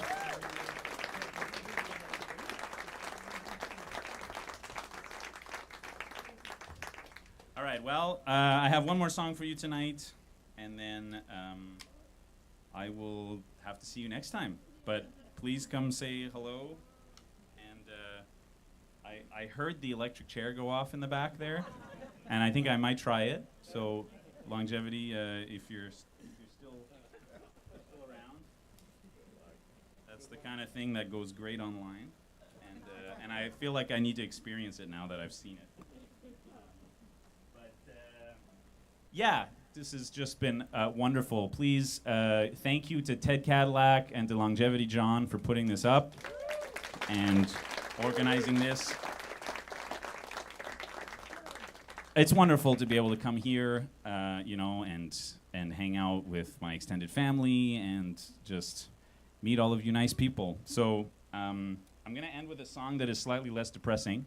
Speaker 3: All right, well, I have one more song for you tonight, and then I will have to see you next time. But please come say hello. And I heard the electric chair go off in the back there, and I think I might try it. So, longevity, if you're still around, that's the kind of thing that goes great online. And I feel like I need to experience it now that I've seen it. Yeah, this has just been wonderful. Please, thank you to Ted Cadillac and to Longevity John for putting this up and organizing this. It's wonderful to be able to come here, and hang out with my extended family and just meet all of you nice people. So I'm going to end with a song that is slightly less depressing.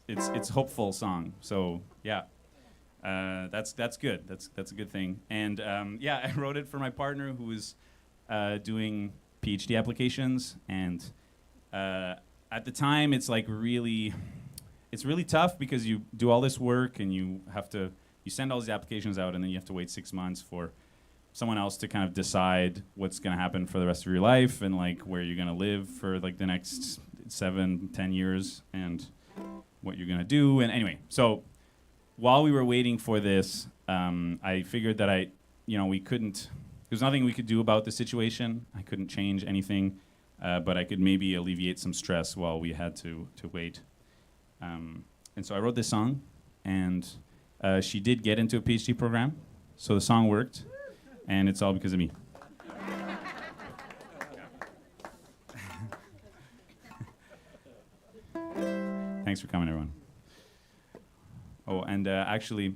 Speaker 3: It's a hopeful song. So yeah. That's good. That's a good thing. And I wrote it for my partner who is doing PhD applications. And at the time, it's really tough because you do all this work and you send all these applications out, and then you have to wait 6 months for someone else to kind of decide what's going to happen for the rest of your life and where you're going to live for the next 7-10 years and what you're going to do. And anyway, so while we were waiting for this, I figured that there's nothing we could do about the situation. I couldn't change anything, but I could maybe alleviate some stress while we had to wait. And so I wrote this song, and she did get into a PhD program, so the song worked, and it's all because of me. Thanks for coming, everyone. Oh, and actually,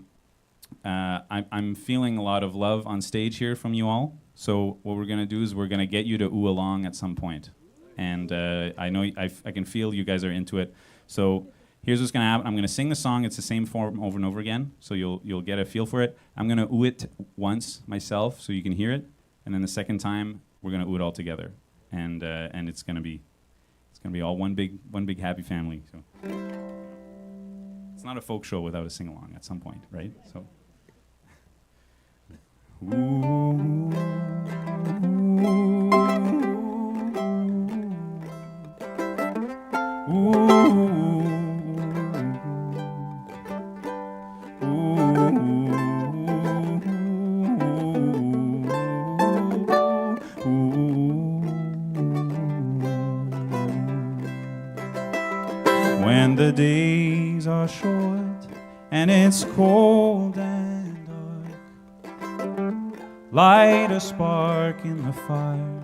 Speaker 3: I'm feeling a lot of love on stage here from you all. So what we're going to do is we're going to get you to ooh along at some point. And I know I can feel you guys are into it. So here's what's going to happen. I'm going to sing the song. It's the same form over and over again. So you'll get a feel for it. I'm going to ooh it once myself so you can hear it. And then the second time, we're going to ooh it all together. And it's going to be all one big happy family. So. It's not a folk show without a sing-along at some point, right? So. Ooh, when the days are short and it's cold and dark, light a spark in the fire,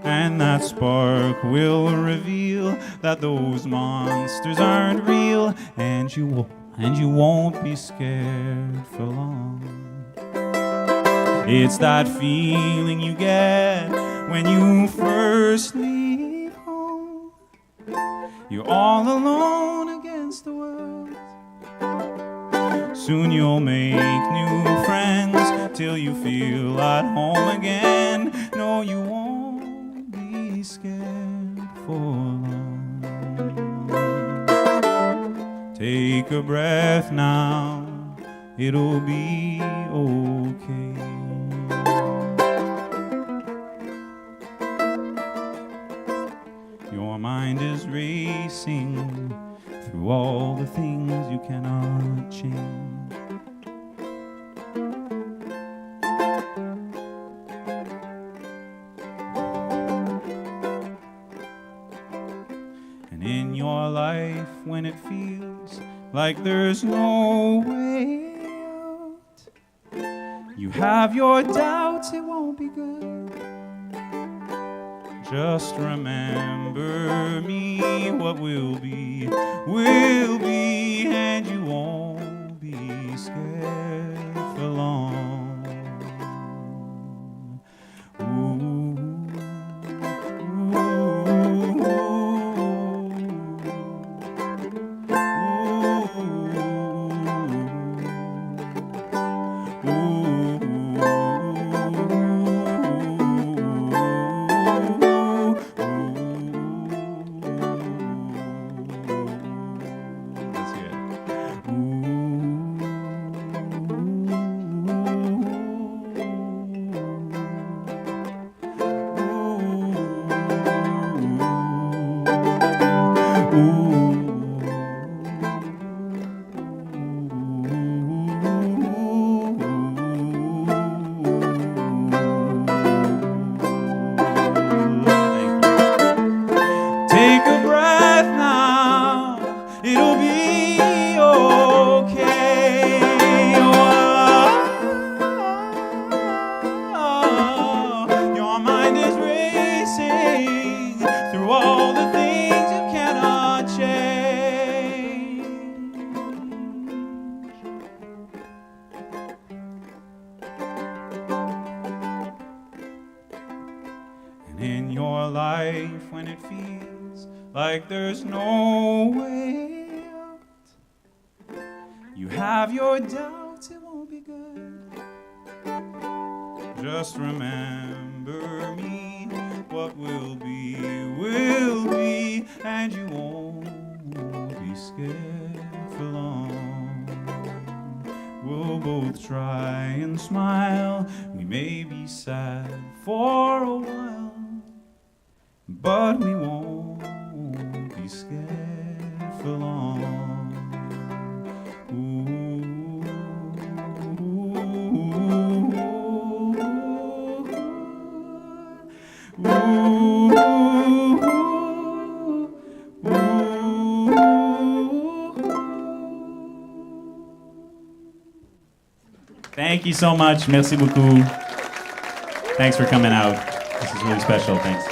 Speaker 3: and that spark will reveal that those monsters aren't real, and you won't be scared for long. It's that feeling you get when you first leave home. You're all alone against the world. Soon you'll make new friends till you feel at home again. No, you won't be scared for long. Take a breath now, it'll be okay. Your mind is racing through all the things you cannot change.
Speaker 4: life when it feels like there's no way out. You have your doubts, it won't be good. Just remember me, what will be, and you won't be scared for long. Take a breath now, it'll be okay. Oh, your mind is racing through all the things you cannot change. And in your life when it feels like there's no way out, you have your doubts, it won't be good. Just remember me, what will be, and you won't be scared for long. We'll both try and smile, we may be sad for a while, but we won't be scared for long. Thank you so much. Merci beaucoup. Thanks for coming out. This is really special. Thanks.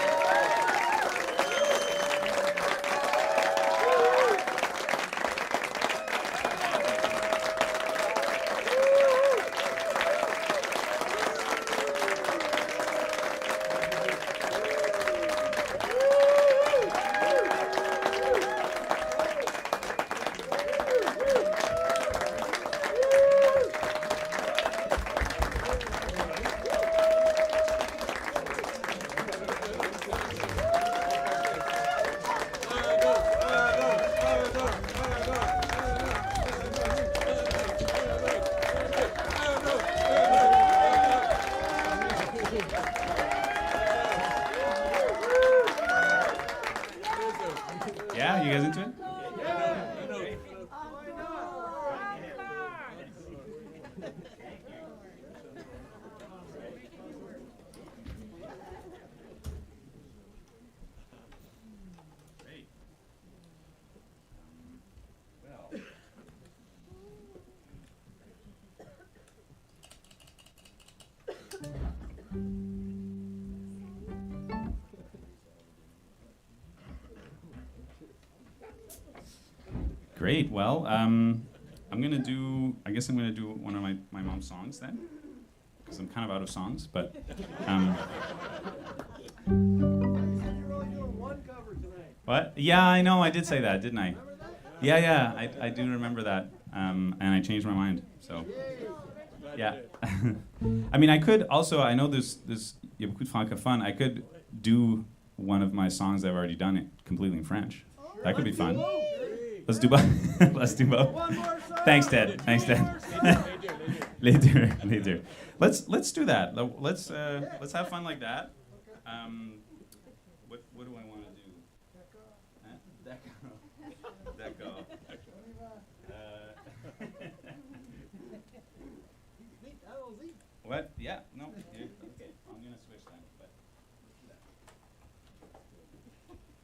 Speaker 4: Yeah, you guys into it? Great. Great. Well, I'm gonna do. I guess I'm gonna do one of my mom's songs then, because I'm kind of out of songs. But what? Yeah, I know. I did say that, didn't I? Yeah. I do remember that. And I changed my mind. So yeah. I mean, I could also. I know this. Il y a beaucoup de francophones. I could do one of my songs that I've already done it completely in French. That could be fun. Let's do both. Let's do both. Thanks, Ted. Les deux. Let's do that. Let's have fun like that. What do I want to do? D'accord. What? Yeah. No. Yeah. Okay. I'm gonna switch that. But.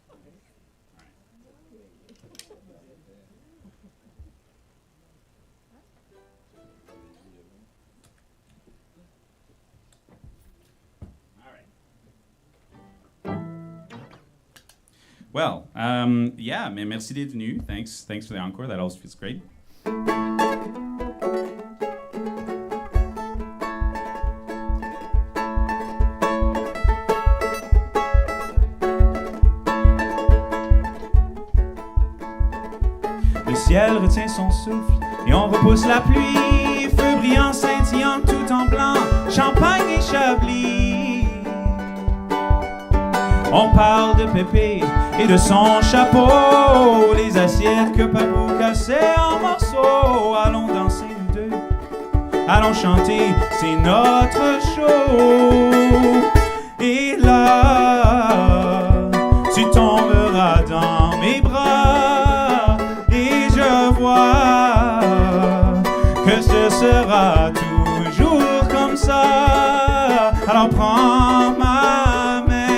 Speaker 4: All right.
Speaker 3: Well, yeah, mais merci d'être venu. Thanks for the encore. That always feels great.
Speaker 4: Le ciel retient son souffle et on repousse la pluie. Feu brillant, scintillant, tout en blanc, champagne et chablis. On parle de Pépé et de son chapeau, les assiettes que Papou cassait en morceaux. Allons danser nous deux, allons chanter, c'est notre show. Et là, tu tomberas dans mes bras et je vois que ce sera toujours comme ça. Alors prends ma main,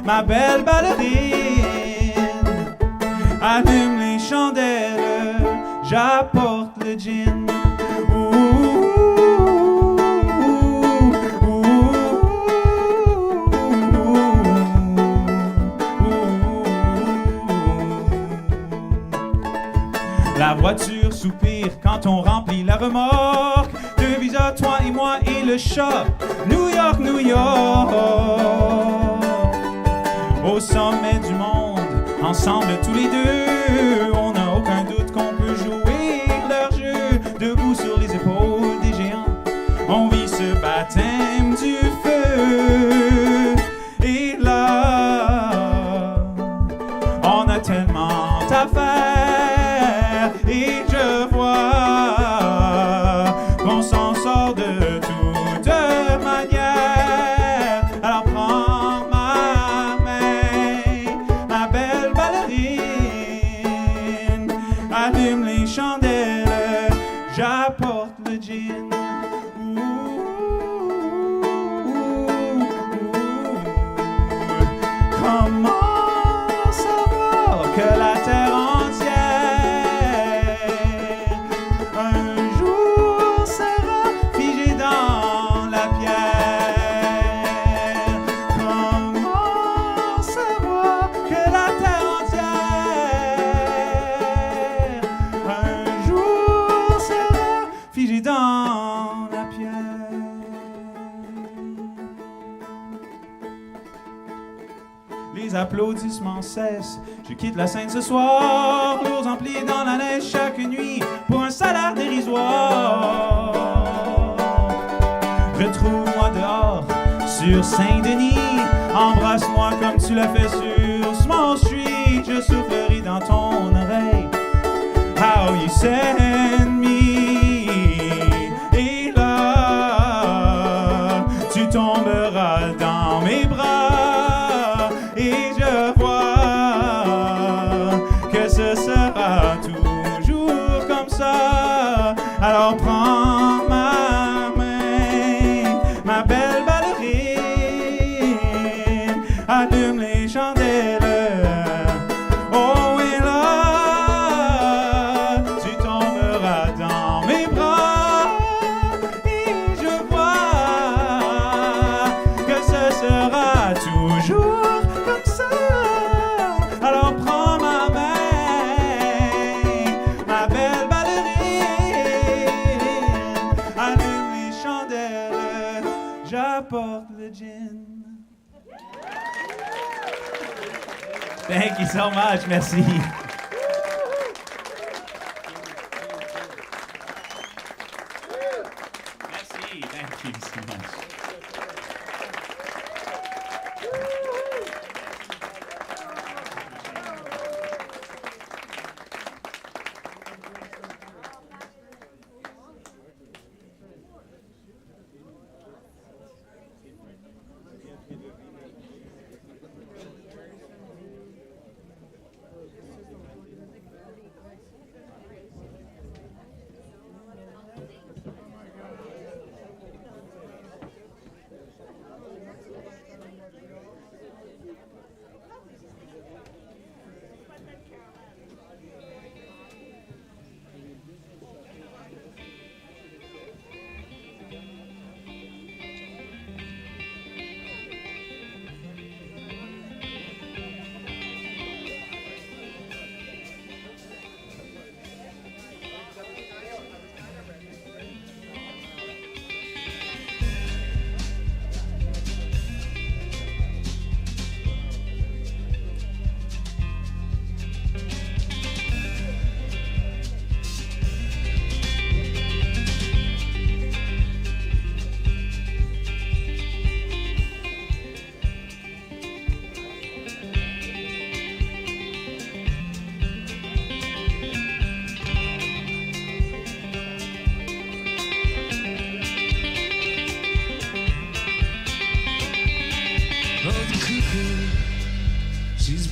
Speaker 4: ma belle ballerine, allume les chandelles, j'apporte le gin. La voiture soupire quand on remplit la remorque. Deux visas, toi et moi et le chat. New York, New York. Au sommet du monde, ensemble tous les deux. On n'a aucun doute qu'on peut jouer leur jeu. Debout sur les épaules des géants, on vit ce baptême du feu. Et là, on a tellement à faire. Et je vois qu'on s'en sort de toute manière. Alors prends ma main, ma belle ballerine, allume les chandelles, j'apporte le gin. Comment savoir que la terre un jour sera figé dans la pierre? Comment savoir que la terre entière un jour sera figée dans la pierre? Les applaudissements cessent. Je quitte la scène ce soir, lourds emplis dans la neige chaque nuit pour un salaire dérisoire. Retrouve-moi dehors sur Saint-Denis, embrasse-moi comme tu l'as fait sur Small Street. Je soufflerai dans ton oreille how you send me. Et là, tu tomberas dans mes bras et je vois que ce sera toujours comme ça. Alors prends ma main, ma belle ballerine, allume les chandelles. Oh et là, tu tomberas dans mes bras et je vois que ce sera toujours comme ça. Alors prends ma main, ma belle ballerine, allume les chandelles, j'apporte le gin. Thank you so much, merci.
Speaker 3: Merci, thank you so much.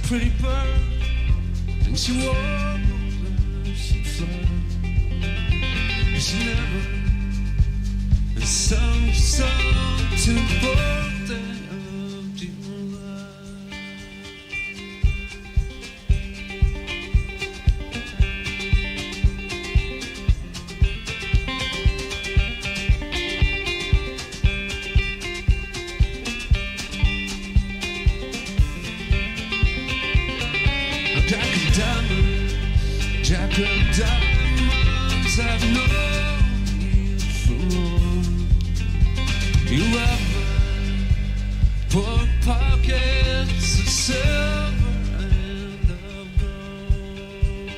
Speaker 6: pretty bird, and she walked, she flew. She never sung to birthday of July. Jack of diamonds, I've known you for long. You have put pockets of silver and of gold.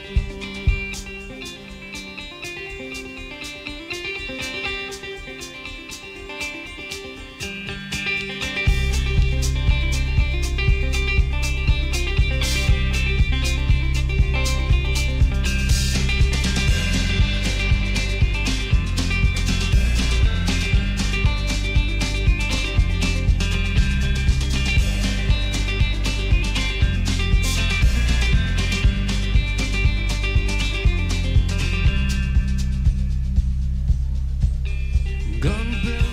Speaker 6: Gonna build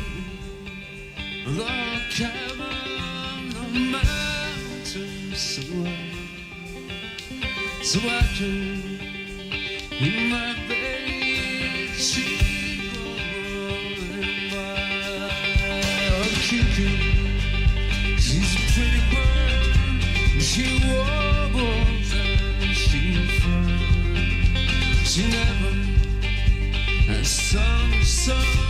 Speaker 6: a log cabin on the mountains so I can hear my baby she rolling by. Oh, Kiki, she's a pretty bird. She warbles and she flies. She never has sung a song